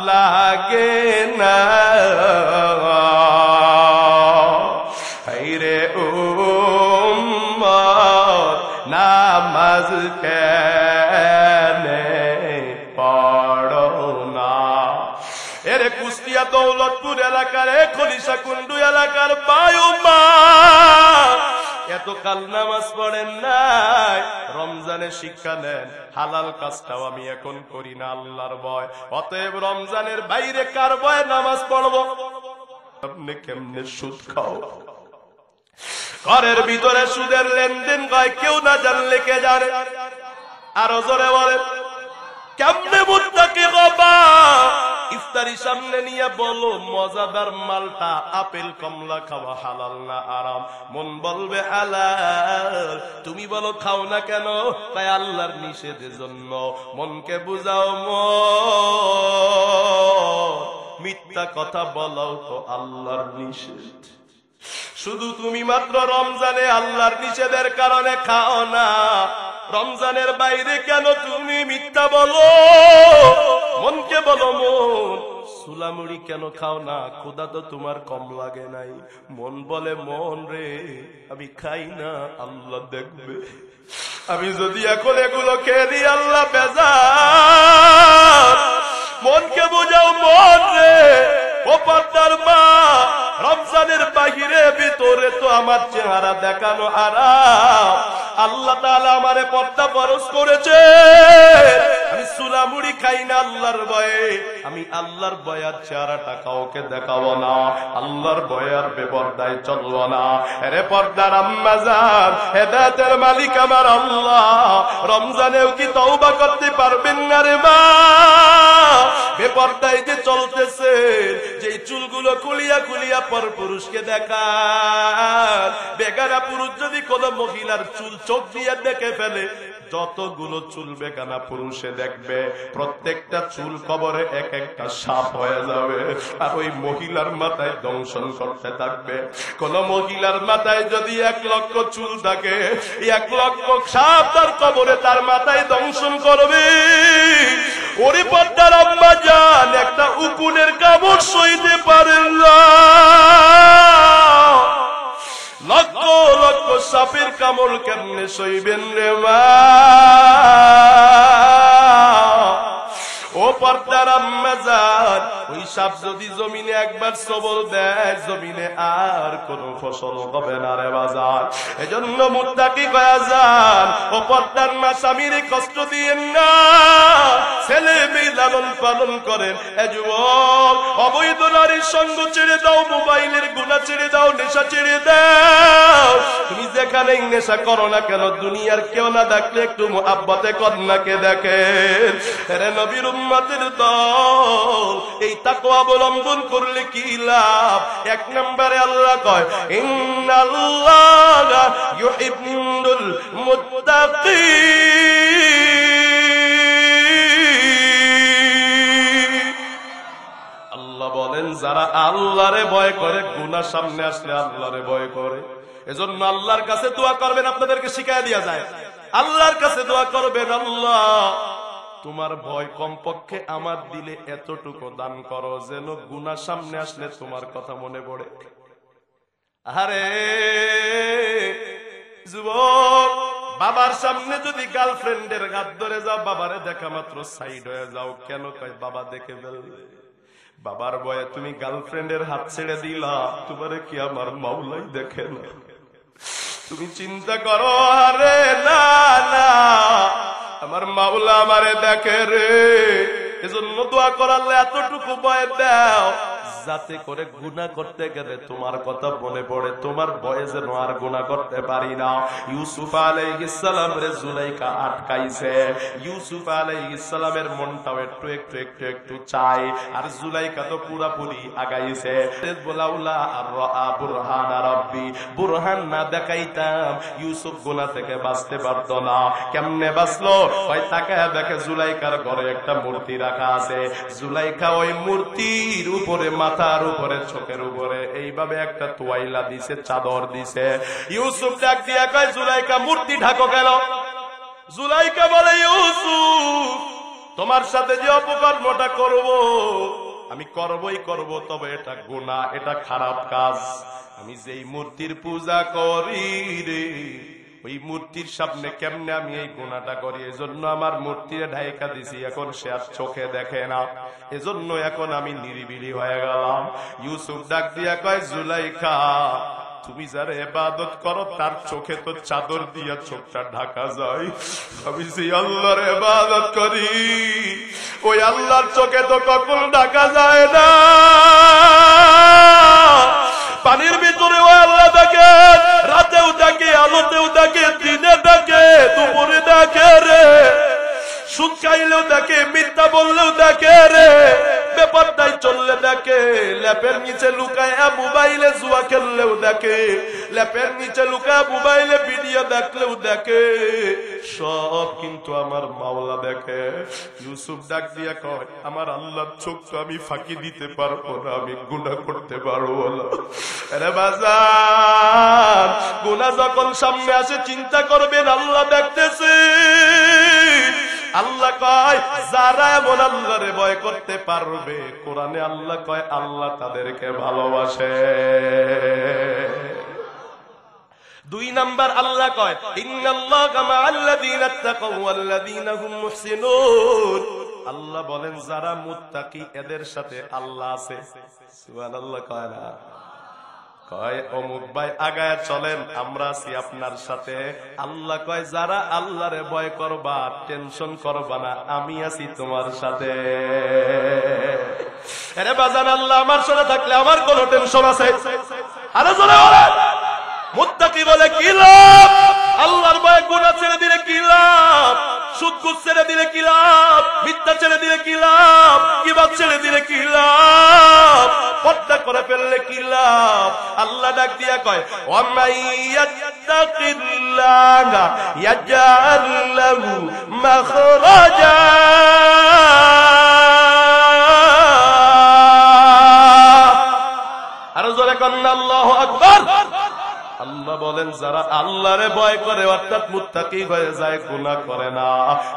[SPEAKER 1] লাগে না হায়রে উম্মত নামাজ কেনে পড়ো না। এরে কুষ্টিয়া দৌলতপুর এলাকার খলিশা কুন্ডু এলাকার বায়ুমা এতকাল নামাজ পড়েন নাই, রমজানে শিক্ষা নেন হালাল কাজটাও আমি এখন করি না আল্লাহর ভয়। অতএব রমজানের বাইরে কার ভয়ে নামাজ পড়বো? আপনি কেমনে সুদ খাও? ঘরের ভিতরে সুদের লেনদেন হয় কেউ না জানলে কে জানে? আরো জোরে বলেন কেমনে মুত্তাকি হবা? ইফতারি সামনে নিয়ে বলো মজাদার মালটা আপেল কমলা খাওয়া হালাল না আরাম? মন বলবে হালাল। তুমি বলো খাও না কেন? তাই আল্লাহর নিষেধের জন্য। মনকে বুঝাও মিথ্যা কথা বলাও তো আল্লাহর নিষেধ। শুধু তুমি মাত্র রমজানে আল্লাহর নিষেধের কারণে খাও না, রমজানের বাইরে কেন তুমি মিথ্যা বলো? মনকে বলো মন সুলামুড়ি কেন খাও না? ক্ষুধা তো তোমার কম লাগে নাই। মন বলে মন রে আমি খাই না, আল্লাহ দেখবে। আমি যদি এখন এগুলো খেয়ে দিই আল্লাহ বেজার। মনকে বোঝাও মন রে ও পর্দার মা, রমজানের বাহিরে ভিতরে তো আমার চেহারা দেখানো হারাম। আল্লাহ তাআলা আমারে পর্দা ফরজ করেছে। আমি সুলামুড়ি খাই না আল্লাহর ভয়ে। আমি আল্লাহর ভয়ে চেহারাটা কাউকে দেখাবো না, আল্লাহর ভয়ে আর বেপরদায় চলবো না। আরে পর্দার আম্মা জান, হেদায়েতের মালিক আমার আল্লাহ, রমজানেও কি তওবা করতে পারবেন না রে মা? বেপরদায় যে চলতেছে, যে চুলগুলো খুলিয়া খুলিয়া পর পুরুষকে দেখান, বেগানা পুরুষ যদি কোন মহিলার চুল চোখ দিয়ে দেখে ফেলে, যতগুলো চুল বেগানা পুরুষে দেখবে প্রত্যেকটা চুল কবরে এক একটা সাপ হয়ে যাবে, আর ওই মহিলার মাথায় দংশন করতে থাকবে। কোন মহিলার মাথায় যদি 1 লক্ষ চুল থাকে, 1 লক্ষ সাপ তার কবরে তার মাথায় দংশন করবে। ওরে পর্দার আম্মা জান, একটা উকুনের কামড় সইতে পারেন না, লক্ষ লক্ষ সাপের কামড় কেমনে সইবেন রে মা? ও পর্দার আম্মা জান, ওই সাপ যদি জমিনে একবার সবল দেয়, জমিনে আর কোন ফসল হবে না রে বাজার। এজন্য মুত্তাকি কয়া যান, ও পর্দার মা স্বামীর কষ্ট দিয়েন না, ছেলে মেয়ে লালন পালন করেন। এ যুবক, অবৈধ নারীর সঙ্গ ছেড়ে দাও, মোবাইলের গুনাহ ছেড়ে দাও, নেশা ছেড়ে দাও। তুমি যেখানেই নেশা করো না কেন, দুনিয়ার কেউ না দেখলে একটু মুহাব্বতে কন্যাকে দেখেন। রে নবীর উম্মতের দল, এই তাকওয়া অবলম্বন করলে কি লাভ? 1 নম্বরে আল্লাহ কয় ইন্নাল্লাহা ইউহিব্বুল মুত্তাকিন। আল্লাহ বলেন যারা আল্লাহরে ভয় করে, গুনাহ সামনে আসলে আল্লাহরে ভয় করে। এজন্য আল্লাহর কাছে দোয়া করবেন, আপনাদেরকে শিখায় দেয়া যায়। আল্লাহর কাছে দোয়া করবেন, আল্লাহ তোমার ভয় কমপক্ষে আমার দিলে এতটুকু দান করো যেন গুনাহ সামনে আসলে তোমার কথা মনে পড়ে। আরে যুবক, বাবার সামনে যদি গার্লফ্রেন্ডের হাত ধরে যাও, বাবারে দেখা মাত্র সাইড হয়ে যাও। কেন কয় বাবা দেখে ফেলবে। বাবার ভয়ে তুমি গার্লফ্রেন্ডের হাত ছেড়ে দিলা, তোমারে কি আমার মাওলাই দেখে না? তুমি চিন্তা করো, আরে না না, আমার মাওলা আমারে দেখে রে। এজন্য দোয়া করালে এতটুকু ভয় দাও যাতে করে গুনাহ করতে গেলে তোমার কথা মনে পড়ে, তোমার ভয়ে যেন আর গুনাহ করতে পারি না। ইউসুফ আলাইহিস সালাম রে জুলাইখা আটকাইছে। ইউসুফ আলাইহিস সালামের মনটাও একটু একটু একটু একটু চাই, আর জুলাইখা তো পুরাপুরি আগাইছে। বলাউলা আর রা বুরহান রাব্বি, বুরহান না দেখাইতাম ইউসুফ গুনাহ থেকে বাঁচতে পারতো না। কেমনে বাঁচলো? ওই তাকায় দেখে জুলাইখার ঘরে একটা মূর্তি রাখা আছে। জুলাইখা ওই মূর্তির উপরে, মাথার উপরে, চোখের উপরে এইভাবে একটা তোয়াইলা দিছে, চাদর দিছে। ইউসুফ ডাক দিয়া কয় জুলাইখা মূর্তি ঢাকো কেন? জুলাইখা বলে ইউসুফ তোমার সাথে যে অপকর্মটা করব আমি করবই করব, তবে এটা গুনাহ, এটা খারাপ কাজ। আমি যেই মূর্তির পূজা করি রে, ওই মূর্তির সামনে কেমনে আমি এই গুনাহটা করি, এজন্য আমার মূর্তিরে ঢাইকা দিছি, এখন সে আর চোখে দেখে না, এজন্য এখন আমি নিরিবিলি হয়ে গেলাম। ইউসুফ ডাক দিয়া কয় জুলাইখা তুমি যারা ইবাদত করো তার চোখে তো চাদর দিয়া চোখটা ঢাকা যায়, আমি যে আল্লাহর ইবাদত করি ওই আল্লাহর চোখে তো কখনো ঢাকা যায় না। পানির ভিতরে ওই আল্লাহ দেখে, রাতেও দেখে, আলোতেও দেখে, দিনে দেখে, দুপুরে দেখে রে, সুদ খাইলেও দেখে, মিথ্যা বললেও দেখে রে, ব্যাপারটাই চললে দেখে, ল্যাপের নিচে লুকায় মোবাইলে জুয়া খেললেও দেখে, ল্যাপের নিচে লুকায় মোবাইলে ভিডিও দেখলেও দেখে, সব কিন্তু আমার মাওলা দেখে। ইউসুফ ডাক দিয়া কয় আমার আল্লাহর চোখ তো আমি ফাঁকি দিতে পারবো না, আমি গুনাহ করতে পারবো না। আরে বাজার, গুনাহ যখন সামনে আসে চিন্তা করবেন আল্লাহ দেখতেছে। আল্লাহ কয় যারা এমন আল্লাহরে ভয় করতে পারবে, কোরআনে আল্লাহ কয় আল্লাহ তাদেরকে ভালোবাসে। 2 নাম্বার আল্লাহ কয় ইন্নাল্লাহা মা'আল্লাযীনা তাকাউ ওয়াল্লাযীনা হুম মুহসিনুন। আল্লাহ বলেন যারা মুত্তাকি এদের সাথে আল্লাহ আছে। সুবহানাল্লাহ কয় না? কয় অমুক ভাই আগায় চলেন, আমরা আছি আপনার সাথে। আল্লাহ কয় যারা আল্লাহরে ভয় করবা, টেনশন করবা না, আমি আছি তোমার সাথে। আরে বাজান, আল্লাহ আমার সাথে থাকলে আমার কোনো টেনশন আছে? আরে জোরে বলেন। মুত্তাকি বলে কি লাভ? আল্লাহর ভয়ে গুনাহ ছেড়ে দিলে কি লাভ? সুদ ঘুষ ছেড়ে দিলে কি লাভ? মিথ্যা ছেড়ে দিলে কি লাভ? গীবত ছেড়ে দিলে কি লাভ? পর্দা করে ফেললে কি লাভ? আল্লাহ ডাক দিয়া কয় ওয়া মাইয়াত্তাকিল্লাহা ইয়াজআল লাহু মাখরাজা। আর জোরে কন্না আল্লাহু আকবার। আল্লাহ বলেন যারা আল্লাহরে ভয় করে অর্থাৎ মুত্তাকি হয়ে যায়, গুনাহ করে না,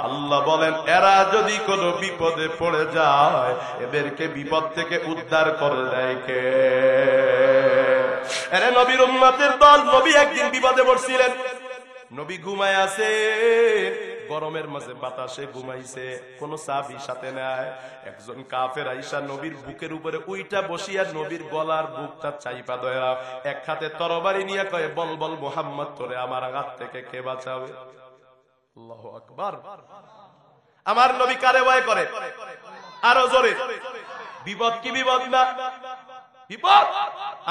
[SPEAKER 1] আল্লাহ বলেন এরা যদি কোনো বিপদে পড়ে যায় এদেরকে বিপদ থেকে উদ্ধার করে দেয় কে? আরে নবীর উম্মতের দল, নবী একদিন বিপদে পড়ছিলেন, নবী ঘুমায় আছে, গরমের মাঝে বাতাসে ঘুমাইছে, কোন সাহাবী সাথে নাই। একজন কাফের আইসা নবীর বুকের উপরে উইটা বসিয়া নবীর গলার বুকটা চাইপা ধরা, এক হাতে তরবারি নিয়ে কয় বল বল মুহাম্মদ তোরে আমার হাত থেকে কে বাঁচাবে? আল্লাহু আকবার। আমার নবী কারে ভয় করে? আরো জোরে। বিপদ কি বিপদ না? বিপদ।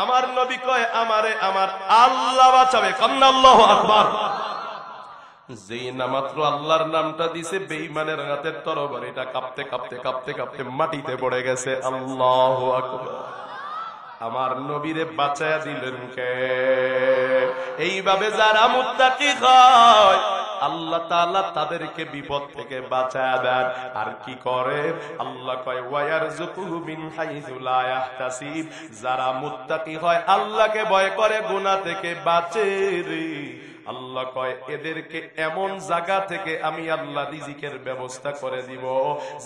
[SPEAKER 1] আমার নবী কয় আমারে আমার আল্লাহ বাঁচাবে। কন্না আল্লাহু আকবার। যেই না মাত্র আল্লাহর নামটা দিছে, বেঈমানের হাতের তরবারিটা কাঁপতে কাঁপতে কাঁপতে কাঁপতে মাটিতে পড়ে গেছে। আল্লাহু আকবার। আমার নবীরে বাঁচায়া দিলেন কে? এইভাবে যারা মুত্তাকি হয় আল্লাহ তাআলা তাদেরকে বিপদ থেকে বাঁচায়া দেন। আর কি করে? আল্লাহ কয় ওয়ায়ারযুকুহু মিন হাইযু লা ইয়াহতাসিব। যারা মুত্তাকি হয়, আল্লাহকে ভয় করে, গুনাহ থেকে বাঁচে রে, আল্লাহ কয় এদেরকে এমন জায়গা থেকে আমি আল্লাহ রিজিকের ব্যবস্থা করে দিব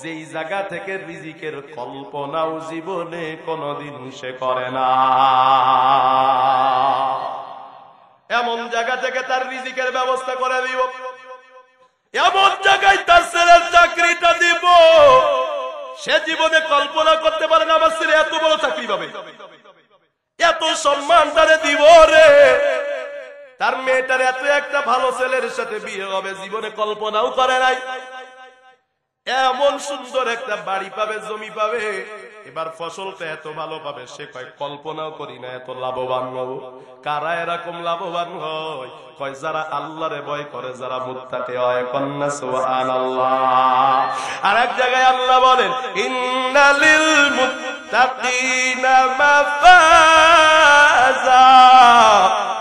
[SPEAKER 1] যেই জায়গা থেকে রিজিকের কল্পনাও জীবনে কোনদিন সে করে না। এমন জায়গা থেকে তার রিজিকের ব্যবস্থা করে দিব, এমন জায়গায় তার ছেলের চাকরিটা দিব সে জীবনে কল্পনা করতে পারে না আমার ছেলে এত বড় চাকরি পাবে, এত সম্মান তারে দিব রে, তার মেয়েটার এত একটা ভালো ছেলের সাথে বিয়ে হবে জীবনে কল্পনাও করে নাই, এমন সুন্দর একটা বাড়ি পাবে, জমি পাবে, এবার ফসলটা এত ভালো পাবে, সে কয় কল্পনাও করি না এত লাভবান হব। কারা এরকম লাভবান হয়? কয় যারা আল্লাহরে ভয় করে, যারা মুত্তাকি হয়। কন্না সুবহানাল্লাহ। আর এক জায়গায় আল্লাহ বলেন ইন্নালিল মুত্তাকিনা মাফাজা।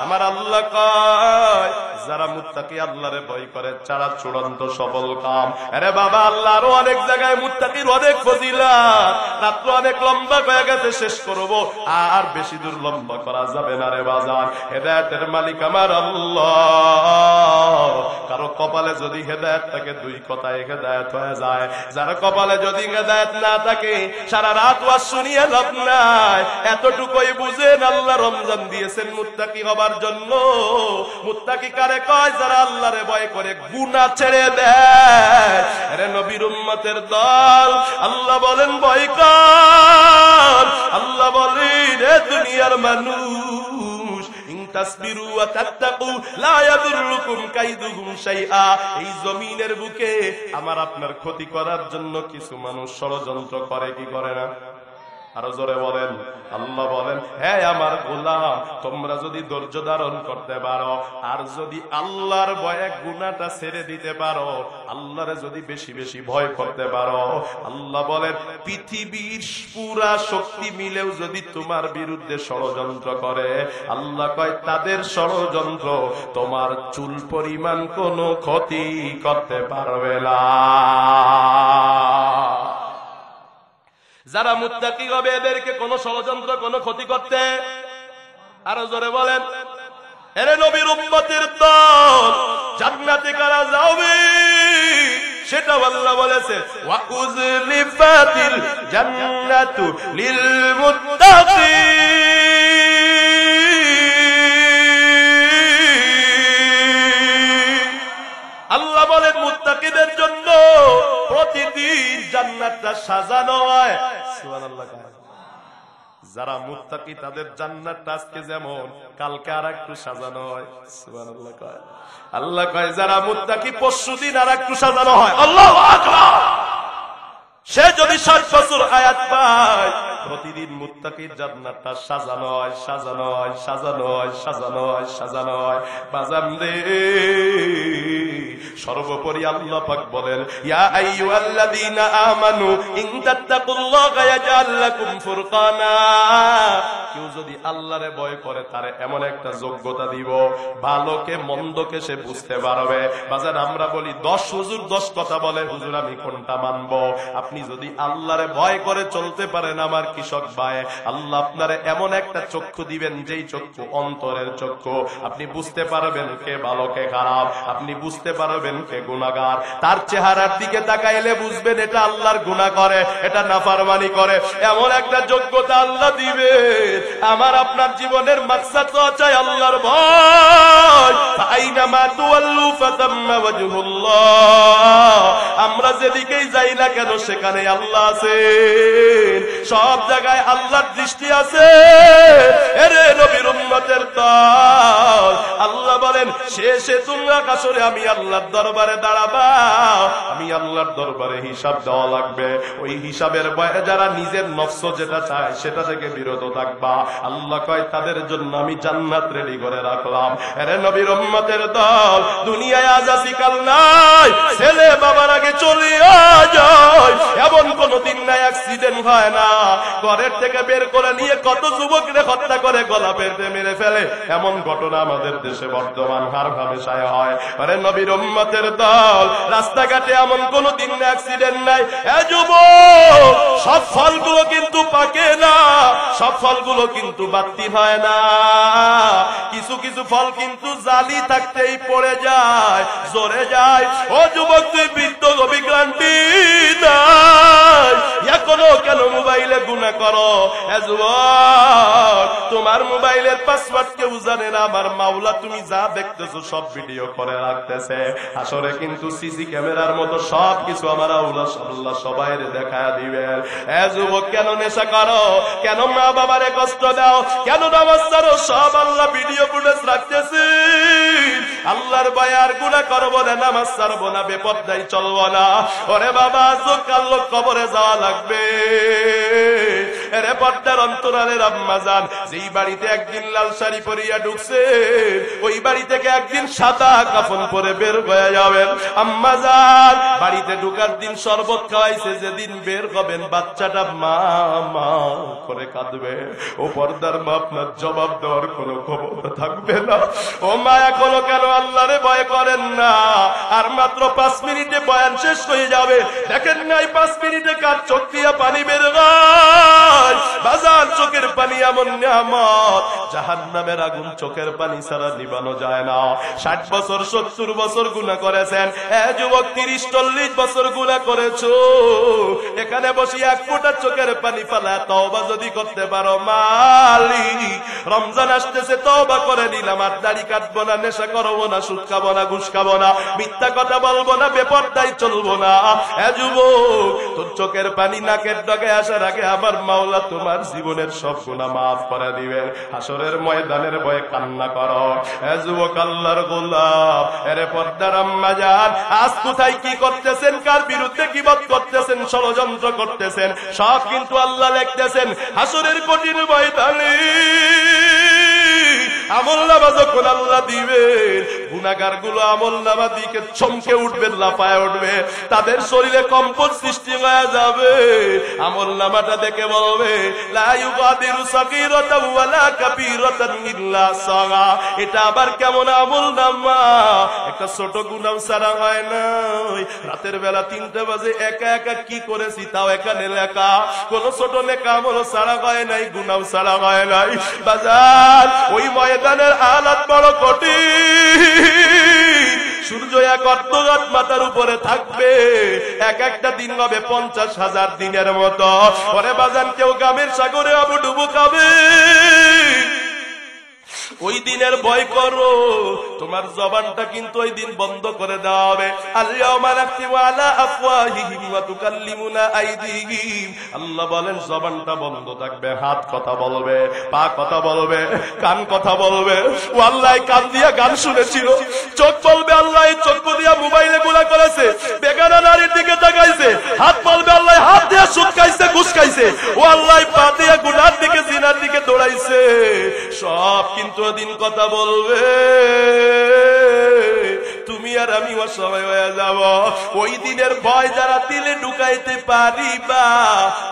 [SPEAKER 1] আমার আল্লাহ কয় যারা মুত্তাকি আল্লাহরে ভয় করে যারা চূড়ান্ত সফল কাম। আরে বাবা, আল্লাহরও অনেক জায়গায় মুত্তাকির অনেক ফজিলত। রাত্র অনেক লম্বা হয়ে গেছে, শেষ করব, আর বেশি দূর লম্বা করা যাবে না রে বাজার। হেদায়েতের মালিক আমার আল্লাহ। কারো কপালে যদি হেদায়েত থাকে, দুই কথায় হেদায়েত হয়ে যায়। যার কপালে যদি হেদায়েত না থাকে, সারা রাত ওয়াজ শুনিয়ে লাভ নাই। এতটুকুই বুঝেন, আল্লাহ রমজান দিয়েছেন মুত্তাকি হবার জন্য। মুত্তাকি কারে কয়? যারা আল্লাহরে ভয় করে, গুনাহ ছেড়ে দেয়। আরে নবীর উম্মতের দল, আল্লাহ বলেন ভয় কর। আল্লাহ বলেন, এ দুনিয়ার মানুষ, ইন তাসবিরু ওয়া তাত্তাকু লা ইয়াদুররুকুম কাইদুহুম শাইআ। এই জমিনের বুকে আমার আপনার ক্ষতি করার জন্য কিছু মানুষ ষড়যন্ত্র করে, কি করে না? আরো জোরে বলেন। আল্লাহ বলেন, হ্যাঁ আমার গোলাম, তোমরা যদি ধৈর্য ধারণ করতে পারো, আর যদি আল্লাহর ভয়ে গুনাহটা ছেড়ে দিতে পারো, আল্লাহরে যদি বেশি বেশি ভয় করতে পারো, আল্লাহ বলেন পৃথিবীর পুরা শক্তি মিলেও যদি তোমার বিরুদ্ধে ষড়যন্ত্র করে, আল্লাহ কয় তাদের ষড়যন্ত্র তোমার চুল পরিমাণ কোনো ক্ষতি করতে পারবে না। যারা মুত্তাকি হবে, এদেরকে কোনো ষড়যন্ত্র কোনো ক্ষতি করতে, আরো জোরে বলেন, এরে নবীর উম্মতের দল, জান্নাতে কারা যাবে সেটা আল্লাহ বলেছে, ওয়া উযলিফাতিল জান্নাতু লিল মুত্তাকিন। আল্লাহ বলেন মুত্তাকিদের জন্য প্রতিদিন জান্নাতটা সাজানো হয়। সুবহানাল্লাহ। যারা মুত্তাকি তাদের জান্নাতটা আজকে যেমন, কালকে আর একটু সাজানো হয়। সুবহানাল্লাহ। আল্লাহ কয় যারা মুত্তাকি পরশুদিন আর একটু সাজানো হয়। আল্লাহু আকবার। সে যদি 60 বছর হায়াত পায়, প্রতিদিন মুত্তাকির জান্নাতটা সাজানো হয়, সাজানো হয়, সাজানো হয়, সাজানো হয়, সাজানো হয়। বাজান রে, সর্বোপরি আল্লাহ পাক বলেন, ইয়া আইয়ুহাল্লাযীনা আমানু ইন তাত্তাকুল্লাহা ইয়াজআল লাকুম ফুরকানা। কেউ যদি আল্লাহরে ভয় করে, তারে এমন একটা যোগ্যতা দিব, ভালোকে মন্দকে সে বুঝতে পারবে। বাজান, আমরা বলি 10 হুজুর 10 কথা বলে, হুজুর আমি কোনটা মানবো? আপনি যদি আল্লাহরে ভয় করে চলতে পারেন আমার কৃষক ভাই, আল্লাহ আপনারে এমন একটা চক্ষু দিবেন, যেই চক্ষু অন্তরের চক্ষু। আপনি বুঝতে পারবেন কে ভালো কে খারাপ, আপনি বুঝতে পারবেন কে গুনাহগার। তার চেহারার দিকে তাকাইলে বুঝবেন এটা আল্লাহর গুনাহ করে, এটা নাফরমানি করে। এমন একটা যোগ্যতা আল্লাহ দিবে। আমার আপনার জীবনের মাকসাদ তো চাই আল্লাহর ভয়। আইনামা তুওয়াল্লু ফাতাম্মা ওয়াজহুল্লাহ। আমরা যেদিকেই যাই না কেন, সেখানে আল্লাহ আছেন। সব জায়গায় আল্লাহর দৃষ্টি আছে। এরে নবীর উম্মতের দল, আল্লাহ বলেন শেষে তোমরা কাসরে আমি আল্লাহর দরবারে দাঁড়াবা। আমি আল্লাহর দরবারে হিসাব দেওয়া লাগবে। ওই হিসাবের ভয়ে যারা নিজের নফস যেটা চায় সেটা থেকে বিরত থাকবা, আল্লাহ কয় তাদের জন্য আমি জান্নাত রেডি করে রাখলাম। এরে নবীর উম্মতের দল, দুনিয়ায় আজ আছি কাল নাই। ছেলে বাবার আগে চলে যায়, এমন কোনদিন নাই অ্যাক্সিডেন্ট হয় না। ঘরের থেকে বের করে নিয়ে কত যুবকরে হত্যা করে গলা পেটে মেরে ফেলে, এমন ঘটনা আমাদের দেশে বর্তমান হার হামেশায় হয়। আরে নবীর উম্মতের দল, রাস্তাঘাটে এমন কোনদিন অ্যাক্সিডেন্ট নাই। এ যুবক, সব ফলগুলো কিন্তু পাকে না, সব ফলগুলো কিন্তু বাতি হয় না। কিছু কিছু ফল কিন্তু জালি থাকতেই পড়ে যায়, ঝরে যায়। ও যুবক, তুই বৃদ্ধ অভিক্রান্তি নাই, এখনো কেন মোবাইলে গুনাহ করো? এ যুবক, তোমার মোবাইলের পাসওয়ার্ড কেউ জানে না। আমার মাওলা তুমি যা দেখতেছো সব ভিডিও করে রাখতেছে। আসলে কিন্তু সিসি ক্যামেরার মতো সব কিছু আমার আল্লাহ সবাই দেখায় দিবেন। এ যুবক, কেন নেশা করো? কেন মা বাবারে কষ্ট দাও? কেন নামাজ ছাড়ো? সব আল্লাহ ভিডিও ফুটেজ রাখতেছি। আল্লাহর ভয়ে আর গুনাহ করবো না, নামাজ ছাড়বো না, বেপরদাই চলবো না। ওরে বাবা, কাল কবরে যাওয়া লাগবে। এরে পর্দার অন্তরালের আম্মা জান, যেই বাড়িতে একদিন লাল শাড়ি পরিয়া ঢুকছে ওই বাড়ি থেকে একদিন সাদা কাফন পরে বের হয়ে যাবেন। আম্মা জান বাড়িতে ঢুকার দিন শরবত খাওয়াইছে, যেদিন বের হবেন বাচ্চাটা মা মা করে কাঁদবে। ও পর্দার মা আপনার জবাব দেওয়ার কোনো ক্ষমতা থাকবে না। ও মা এখনো কেন আল্লাহরে ভয় করেন না? আর মাত্র 5 মিনিটে বয়ান শেষ হয়ে যাবে। দেখেন নাই 5 মিনিটে কার চোখ দিয়া পানি বের হয়? বাজার চোখের পানি এমন নিয়ামত, জাহান্নামের আগুন চোখের পানি ছাড়া নিবানো যায় না। 60 বছর 70 বছর গুনাহ করেছেন, যুবক 30-40 বছর গুনাহ করেছো, এখানে বসে এক ফোঁটা চোখের পানি ফেলা তওবা যদি করতে পারো মালিক, রমজান আসতেছে তওবা করে নিলাম, আর দাড়ি কাটবো না, নেশা করবো না, সুদ খাবো না, ঘুষ খাবো না, মিথ্যা কথা বলবো না, বেপরদাই চলবো না। যুবক তোর চোখের পানি নাকের ডগে আসার আগে আমার মাওলা তোমার জীবনের সব গুনাহ মাফ করে দিবেন। হাসরের ময়দানের ভয়ে কান্না করো যুবক আল্লাহর গোলাম। এরে পর্দার আম্মা জান, আজ কোথায় কি করতেছেন, কার বিরুদ্ধে কিবত করতেছেন, ষড়যন্ত্র করতেছেন, সব কিন্তু আল্লাহ লিখতেছেন হাসরের কঠিন ময়দানে। আমলনামা যখন আল্লাহ দিবেন, গুনাহগার গুলো আমলনামা দিকে চমকে উঠবে, লাফায় উঠবে, তাদের শরীরে কম্পন সৃষ্টি হয়ে যাবে। আমলনামাটা দেখে বলবে লা ইউগাদিরু সাগীরাতান ওয়ালা কাবীরাতান ইল্লা সাগা। এটা আবার কেমন আমলনামা? একটা ছোট গুনাহ ছাড়া হয় না। রাতের বেলা 3টা বাজে একা একা কি করেছি তাও এখানে লেখা। কোন ছোট নেক আমল ছাড়া হয় নাই, গুনাহ ছাড়া হয় নাই। বাজার ওই ময়দানের হালাত বড় কঠিন। সূর্য এক অর্ধঘাত মাথার উপরে থাকবে, এক একটা দিন হবে 50,000 দিনের মতো। পরে বাজান কেউ গামের সাগরে ডুবু খাবে। ওই দিনের ভয় করো, তোমার জবানটা কিন্তু ওই দিন বন্ধ করে দেওয়া হবে। আল-ইয়াওমা নাখতিমু আলা আফওয়াহিহিম ওয়া তুকাল্লিমুনা আইদিহিম। আল্লাহ বলেন জবানটা বন্ধ থাকবে, হাত কথা বলবে, পা কথা বলবে, কান কথা বলবে। ও আল্লাহ কান দিয়া গান শুনেছিল, চোখ বলবে আল্লাহ এই চোখ দিয়া মোবাইলে গুনাহ করেছে, বেগানা নারীর দিকে তাকাইছে, হাত বলবে আল্লাহ হাত দিয়া সুদ খাইছে, ঘুষ খাইছে। ও আল্লাহ পা দিয়া গুনার দিকে, জিনার দিকে দৌড়াইছে। সব কিন্তু দিন কথা বলবে, তুমি আর আমি অসহায় হয়ে যাব। ওই দিনের ভয় যারা দিলে ঢুকাইতে পারিবা,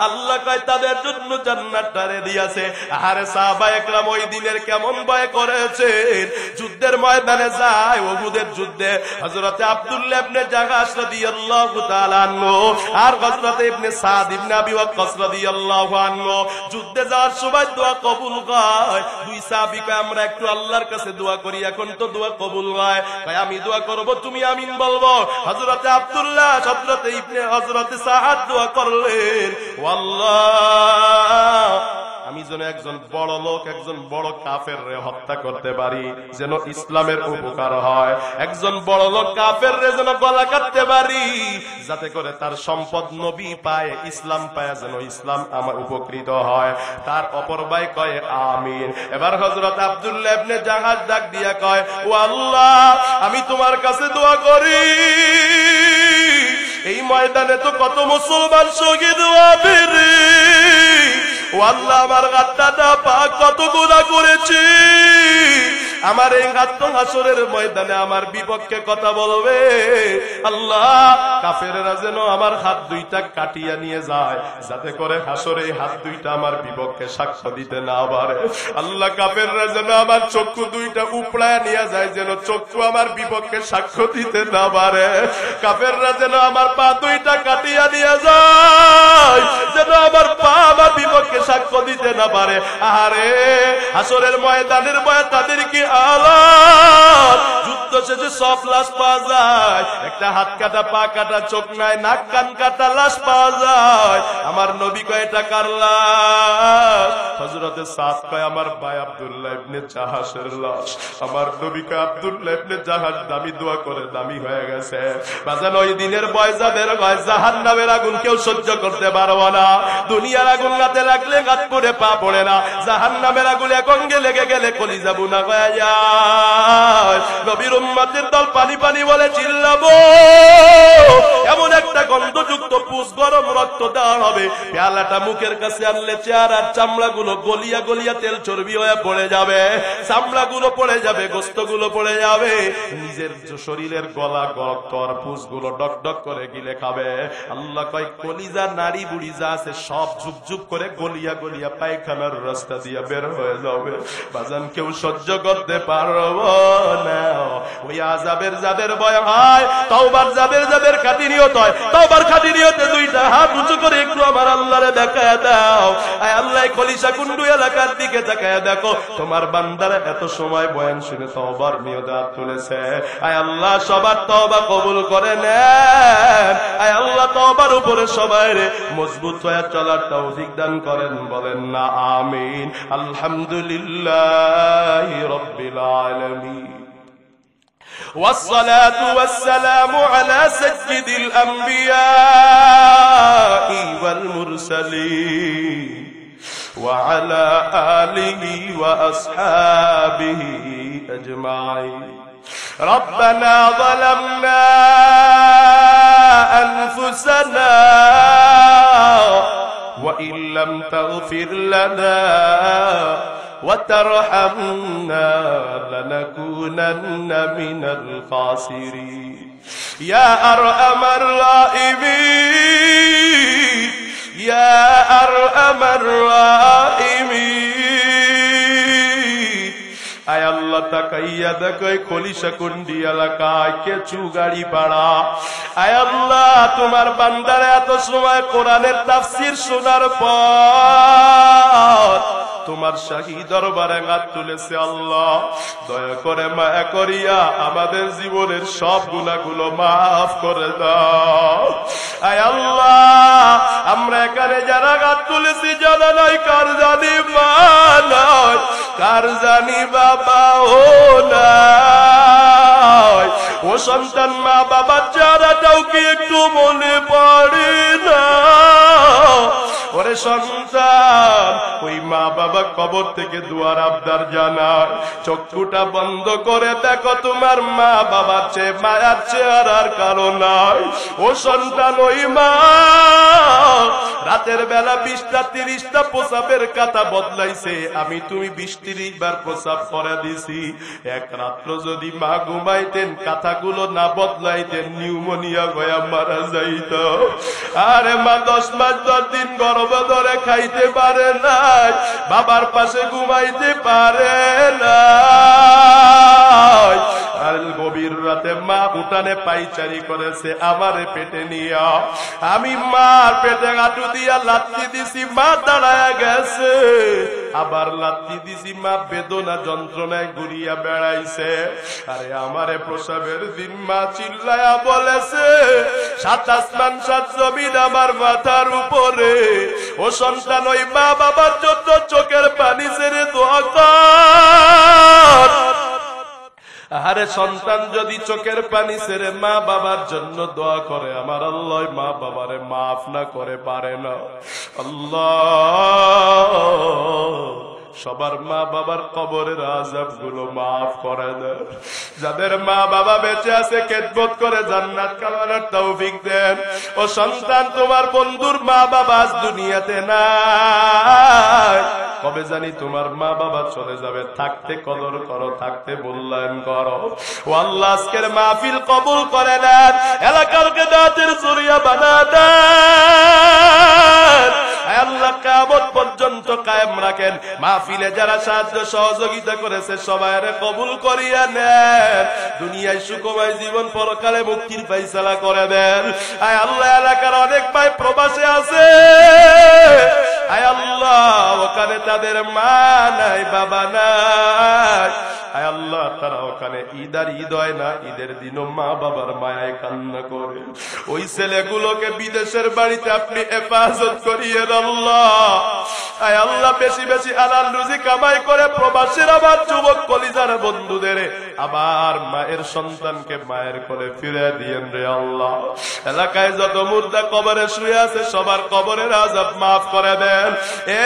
[SPEAKER 1] আল্লাহ কয় তাদের জন্য জান্নাতটা রেডি আছে। আরে সাহাবায়ে কেরাম ওই দিনের কেমন ভয় করেছেন। যুদ্ধের ময়দানে যায়, উহুদের যুদ্ধে হযরতে আব্দুল্লাহ ইবনে জাহাশ রাদিয়াল্লাহু তাআলা আনহু আর হযরতে ইবনে সাদ ইবনে আবি ওয়াক্কাস রাদিয়াল্লাহু আনহু যুদ্ধে যাওয়ার সময় দোয়া কবুল হয়। দুই সাহাবী কয় আমরা একটু আল্লাহর কাছে দোয়া করি, এখন তো দোয়া কবুল হয়। কয় আমি দোয়া করব, তুমি আমিন বলবো। হযরতে আব্দুল্লাহ হযরতে ইবনে হযরতে সাদ দোয়া করলেন, ও আল্লাহ আমি যেন একজন বড় লোক, একজন বড় কাফেররে হত্যা করতে পারি, যেন ইসলামের উপকার হয়। একজন বড় লোক কাফেররে যেন গলা কাটতে পারি, যাতে করে তার সম্পদ নবী পায়, ইসলাম পায়, যেন ইসলাম আমার উপকৃত হয়। তার অপর ভাই কয় আমিন। এবার হযরত আব্দুল্লাহ ইবনে জাহাশ ডাক দিয়া কয়, ও আল্লাহ আমি তোমার কাছে দোয়া করি, এই ময়দানে তো কত মুসলমান শহীদ হবে রে। ও আল্লাহ আমার গাত্তাটা পাক কত গুনাহ করেছি, আমার এই গাত্ত হাসরের ময়দানে আমার বিপক্ষে কথা বলবে। আল্লাহ কাফেররা যেন আমার হাত দুইটা কাটিয়া নিয়ে যায়, যাতে করে হাসরে হাত দুইটা আমার বিপক্ষে সাক্ষ্য দিতে না পারে। আল্লাহ কাফেররা যেন আমার চক্ষু দুইটা উপড়ায় নিয়ে যায়, যেন চক্ষু আমার বিপক্ষে সাক্ষ্য দিতে না পারে। কাফেররা যেন আমার পা দুইটা কাটিয়া নিয়ে যায়, যেন আমার পা আমার বিপক্ষে সাক্ষ্য দিতে না পারে। আরে হাসরের ময়দানের ভয়ে তাদের কি আলাদ। যুদ্ধ শেষে সব লাশ পাওয়া যায়, একটা হাত কাটা, পা কাটা, চোখ নাই, নাক কান কাটা লাশ পাওয়া যায়। আমার নবী কয় এটা কার লাশ? হযরতে সাদ কয় আমার ভাই আব্দুল্লাহ ইবনে জাহাশের লাশ। আমার নবী কয় আব্দুল্লাহ ইবনে জাহাশ দামি দোয়া করে দামি হয়ে গেছে। বাজান ওই দিনের ভয় যাদের ভয়, জাহান্নামের আগুন কেউ সহ্য করতে পারবে না। দুনিয়ার আগুন গাতে লাগলে গাত পড়ে পা পড়ে না, জাহান্নামের আগুন একঙ্গে লেগে গেলে কলিজা বুনা হয়ে যায়। নবীর উম্মতের দল পানি পানি বলে চিল্লাবো, এমন একটা একটা গন্ধযুক্ত পুষ গরম রক্ত দেওয়া হবে। পেয়ালাটা মুখের কাছে আনলে চেহারার চামড়াগুলো গলিয়া গলিয়া তেল চর্বি হয়ে পড়ে যাবে, চামড়াগুলো পড়ে যাবে, গোস্তগুলো পড়ে যাবে, নিজের শরীরের গলা গর পুষগুলো ডক ডক করে গিলে খাবে। আল্লাহ কয় কলিজা নাড়ি বুড়ি যা আছে সব ঝুপ ঝুপ করে গলিয়া গলিয়া পায়খানার রাস্তা দিয়ে বের হয়ে যাবে। বাজান কেউ সহ্য করতে পারব না। ওই আযাবের যাদের ভয় হয়, তওবার যাদের খাঁটি নিয়ত হয়, তওবার খাঁটি নিয়তে দুইটা হাত উঁচু করে একটু আমার আল্লাহরে দেখায় দাও। আয় আল্লাহ খলিশা কুন্ডু এলাকার দিকে তাকায় দেখো, তোমার বান্দারা এত সময় বয়ান শুনে তওবার নিয়তে হাত তুলেছে। আয় আল্লাহ সবার তওবা কবুল করে নেন। আয় আল্লাহ তওবার উপরে সবাই মজবুত হয়ে চলার তৌফিক দান করেন, বলেন না আমিন। আলহামদুলিল্লাহি রাব্বিল আলামিন। والصلاة والسلام على سيد الأنبياء والمرسلين وعلى آله وأصحابه أجمعين. ربنا ظلمنا أنفسنا وإن لم تغفر لنا وترحمنا لنكونن من الخاسرين. يا أرحم الراحمين يا أرحم الراحمين. আয় আল্লাহ তাকাইয়া দেখো খলিশা কুন্ডি এলাকায় কেচু গাড়ি পাড়া। আয় আল্লাহ তোমার বান্দারা এত সময় কোরআনের তাফসীর শোনার পর তোমার শাহী দরবারে হাত তুলেছে। আল্লাহ দয়া করে মায়া করিয়া আমাদের জীবনের সব গুনাহগুলো মাফ করে দাও। আয় আল্লাহ আমরা এখানে যারা হাত তুলেছি জানা নাই কার জানি মা নাই, কার জানি বাবা ও নাই। ও সন্তান মা বাবার চেহারাটাও কি একটু মনে পড়ে না? ওরে সন্তান ওই মা বাবা কবর থেকে দুয়ার আবদার জানায়, চক্ষুটা বন্ধ করে দেখো তোমার মা বাবার চেয়ে মায়ার চেহারার কারণ নাই। ও সন্তান ওই মা রাতের বেলা 20টা 30টা প্রসাবের কাতা বদলাইছে, আমি তুমি 20-30 বার প্রসাব করে দিছি। এক রাত্র যদি মা ঘুমাইতেন কাঁথাগুলো না বদলাইতেন নিউমোনিয়া গয়া মারা যাইত। আরে মা 10 মাস 10 দিন গর্ভ ধরে খাইতে পারে নাই, বাবার পাশে ঘুমাইতে পারে নাই। আর গভীর রাতে মা উঠানে পাইচারি করেছে আমারে পেটে নিয়া, আমি মার পেটে হাঁটু দিয়া লাথি দিছি, মা দাঁড়ায় গেছে। আবার লাথি দিছি, মা বেদনা যন্ত্রণায় ঘুরিয়া বেড়াইছে। আরে আমারে প্রসবের দিন মা চিল্লায়া বলেছে 7 আসমান 7 জমিন আমার মাথার উপরে। ও সন্তান ওই মা বাবার জন্য চোখের পানি ছেড়ে দোয়া কর। আরে সন্তান যদি চোখের পানি ছেড়ে মা বাবার জন্য দোয়া করে, আমার আল্লাহ মা বাবারে মাফ না করে পারে না। আল্লাহ সবার মা বাবার কবরের আযাব গুলো মাফ করে দেন। যাদের মা বাবা বেঁচে আছে খেদমত করে জান্নাত কামানোর তৌফিক দেন। ও সন্তান তোমার বন্ধুর মা বাবা আজ দুনিয়াতে নাই, কবে জানি তোমার মা বাবা চলে যাবে। থাকতে কদর করো, থাকতে মূল্যায়ন করো। ও আল্লাহ আজকের মাহফিল কবুল করে নেন, এলাকার কেদাতের জরিয়া বানা দেন। আল্লাহ কিয়ামত পর্যন্ত কায়েম রাখেন। মাহফিলে যারা সাহায্য সহযোগিতা করেছে সবাইরে কবুল করিয়া নেন। দুনিয়ায় সুখময় জীবন, পরকালে মুক্তির ফয়সালা করে দেন। আয় আল্লাহ এলাকার অনেক ভাই প্রবাসে আছে, আয় আল্লাহ ওখানে তাদের মা নাই বাবা নাই। আয় আল্লাহ তারা ওখানে ঈদ আর ঈদ হয় না, ঈদের দিনও মা বাবার মায়ায় কান্না করে। ওই ছেলেগুলোকে বিদেশের বাড়িতে আপনি হেফাজত করিয়ে আল্লাহ। আয় আল্লাহ বেশি বেশি হালাল রুজি কামাই করে প্রবাসীর আবার যুবক কলিজার বন্ধুদের আবার মায়ের সন্তানকে মায়ের কোলে ফিরে দিয়েন রে আল্লাহ। এলাকায় যত মুর্দা কবরে শুয়ে আছে সবার কবরের আযাব মাফ করে দেন।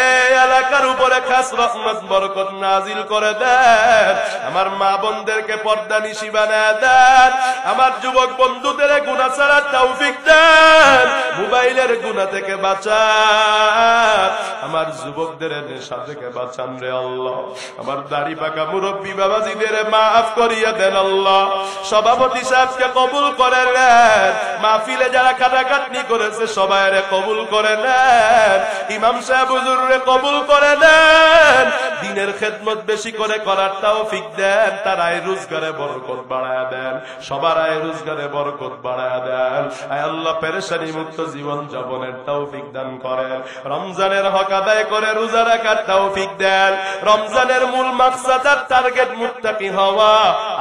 [SPEAKER 1] এই এলাকার উপরে খাস রহমত বরকত নাজিল করে দেন। আমার মা বোনদেরকে পর্দা নিশি বানায় দেন, আমার যুবক বন্ধুদের গুনাহ ছাড়ার তৌফিক দেন, মোবাইলের গুনাহ থেকে বাঁচান, আমার যুবকদের নেশা থেকে বাঁচান রে আল্লাহ। আমার দাড়ি পাকা মুরব্বী বাবাজিদের মাফ করিয়া দেন আল্লাহ। সভাপতি সাহেবকে কবুল করে নেন, মাহফিলে যারা কাটাকাটনি করেছে সবাইরে কবুল করে নেন, ইমাম সাহেব হুজুররে কবুল করে নেন, দ্বীনের খেদমত বেশি করে করার তৌফিক দেন, তার আয় রোজগারে বরকত বাড়ায়া দেন, সবার আয় রোজগারে বরকত বাড়ায়া দেন। আয় আল্লাহ পেরেশানি মুক্ত জীবন যাপনের তৌফিক দান করেন, রমজানের হক আদায় করে রোজা রাখার তৌফিক দেন, রমজানের মূল মাকসাদ আর টার্গেট মুত্তাকি হওয়া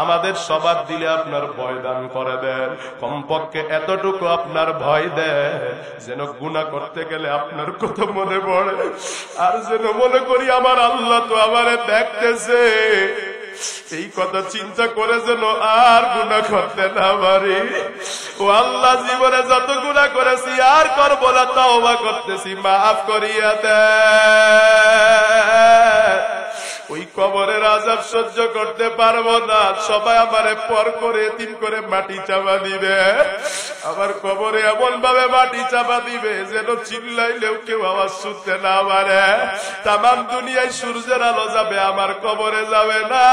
[SPEAKER 1] আমাদের সবার দিলে আপনার ভয় দান করে দেন, কমপক্ষে এতটুকু আপনার ভয় দেন যেন গুনাহ করতে গেলে আপনার কথা মনে পড়ে, আর যেন মনে করি আমার আল্লাহ তো আমারে দেখতেছে, এই কথা চিন্তা করে যেন আর গুনাহ করতে না পারি। ও আল্লাহ, জীবনে যত গুনাহ করেছি আর করব না, তওবা করতেছি, মাফ করিয়া দেন। ওই কবরের আযাব সহ্য করতে পারবো না, সবাই আমারে পর করে এতিম করে মাটি চাপা দিবে, আমার কবরে এমন ভাবে মাটি চাপা দিবে যেন চিল্লাইলেও কেউ আওয়াজ শুনতে না পারে, তামাম দুনিয়ায় সূর্যের আলো যাবে, আমার কবরে যাবে না।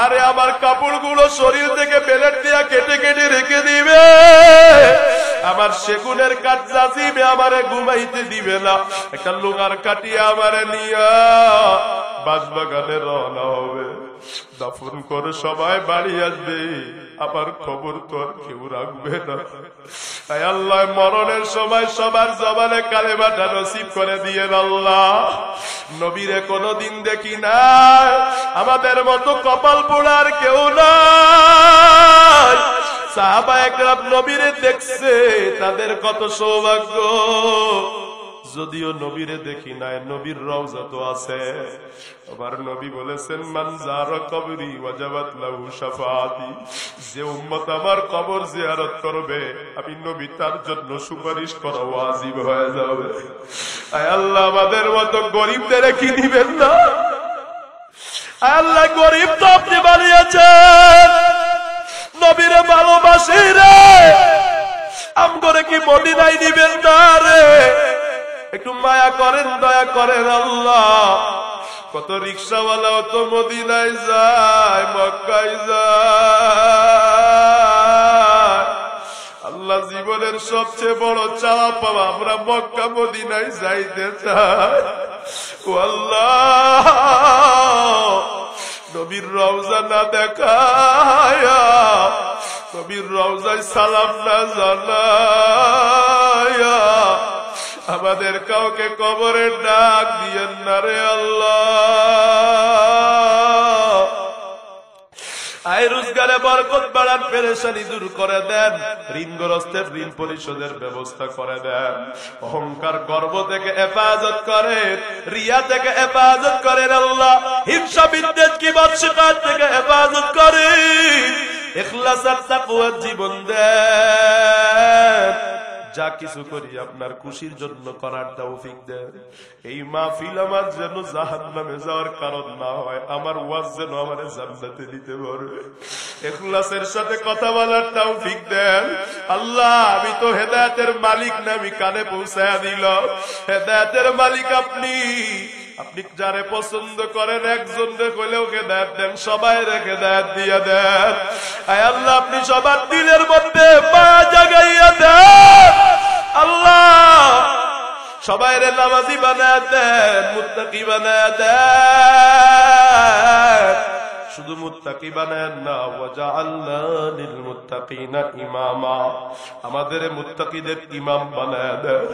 [SPEAKER 1] আরে আমার কাপড়গুলো শরীর থেকে বেলেট দিয়া কেটে কেটে রেখে দিবে, আমার সেগুনের কাঠ জাজিবে, আমারে ঘুমাইতে দিবে না, একটা লোহার কাটিয়া আমারে নিয়া বাঁশবাগানে রওনা হবে, দাফন করে সবাই বাড়ি আসবে, আমার খবর তো আর কেউ রাখবে না। তাই আল্লাহ মরণের সময় সবার জবানে কালেমাটা নসিব করে দিয়ে আল্লাহ। নবীরে কোনদিন দেখি না, আমাদের মতো কপাল পোড়ার কেউ নাই, সাহাবায়ে কেরাম নবীরে দেখছে, তাদের কত সৌভাগ্য। যদিও নবীরে দেখি নাই, নবীর রওজা তো আছে। আমার নবী বলেছেন, মান যারা কবরি ওয়াজাবাত লাহু শাফাআতি, যে উম্মত আমার কবর জিয়ারত করবে আমি নবী তার জন্য সুপারিশ করা ওয়াজিব হয়ে যাবে। আয় আল্লাহ, আমাদের মতো গরিবদের কি দিবেন না? আয় আল্লাহ, গরিব তো আপনি বানিয়েছেন, নবীরে ভালোবাসি রে, আমগরে কি মদিনায় দিবেন না রে? একটু মায়া করেন, দয়া করেন আল্লাহ। কত রিক্সাওয়ালাও তো মদিনায় যায়, মক্কায় যায়। আল্লাহ, জীবনের সবচেয়ে বড় চাওয়া পাওয়া আমরা মক্কা মদিনায় যাইতে চাই। ও আল্লাহ, নবীর রওজা না দেখায়া, নবীর রওজায় সালাম না জানায়া আমাদের কাউকে কবরের ডাক দিয়েন না রে আল্লাহ। আয় রোজগারে বরকত বাড়ান, পেরেশানি দূর করে দেন, ঋণগ্রস্তের ঋণ পরিশোধের ব্যবস্থা করে দেন, অহংকার গর্ব থেকে হেফাজত করেন, রিয়া থেকে হেফাজত করেন আল্লাহ, হিংসা বিদ্বেষ কিবত শিকায়ত থেকে হেফাজত করেন, ইখলাস আর তাকওয়ার জীবন দেন। যা কিছু করি আপনার খুশির জন্য করার তৌফিক দেন। এই মাহফিল আমার যেন জাহান্নামে যাওয়ার কারণ না হয়, আমার ওয়াজ যেন আমারে জান্নাতে দিতে পারে। ইখলাসের সাথে কথা বলার তৌফিক দেন আল্লাহ। আমি তো হেদায়েতের মালিক না, আমি কানে পৌঁছায়া দিলাম। হেদায়েতের মালিক আপনি, আপনি যারে পছন্দ করেন একজন হলেও হেদায়েত দেন, সবাই হেদায়েত দিয়ে দেন। আয় আল্লাহ, আপনি সবার দিলের মধ্যে মায়া জাগাইয়া দেন আল্লাহ। সবাই নামাজি বানায় দেন, মুত্তাকি বানায় দেন, শুধু মুত্তাকি বানায় না, ওয়াজআলনা লিল মুত্তাকিনা ইমামা, আমাদের মুত্তাকিদের ইমাম বানায় দেন।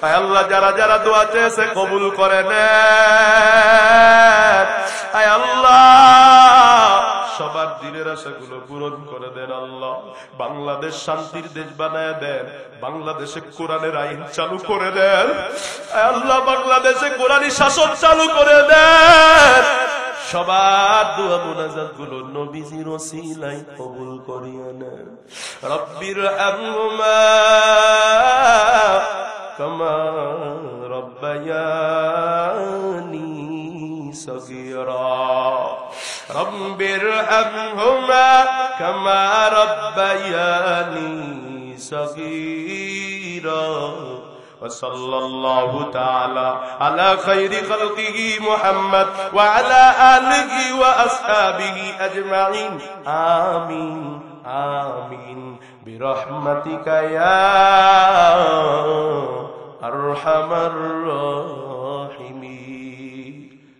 [SPEAKER 1] আয় আল্লাহ, যারা যারা দোয়া চেয়েছে কবুল করে নেন। আয় আল্লাহ, সবার দিনের আশাগুলো পূরণ করে দেন আল্লাহ। বাংলাদেশ শান্তির দেশ বানায় দেন, বাংলাদেশে কোরআনের আইন চালু করে দেন। আয় আল্লাহ, বাংলাদেশে কোরআনী শাসন চালু করে দেন। সবার দোয়া মুনাজাত গুলো নবীজির ওসিলায় কবুল করিয়া নেন। রব্বির আরহুমা কামা রব্বায়ানি সগীরা। رب ارحمهما كما ربياني صغيرا وصلى الله تعالى على خير خلقه محمد وعلى آله وأصحابه أجمعين آمين آمين برحمتك يا أرحم الراحمين.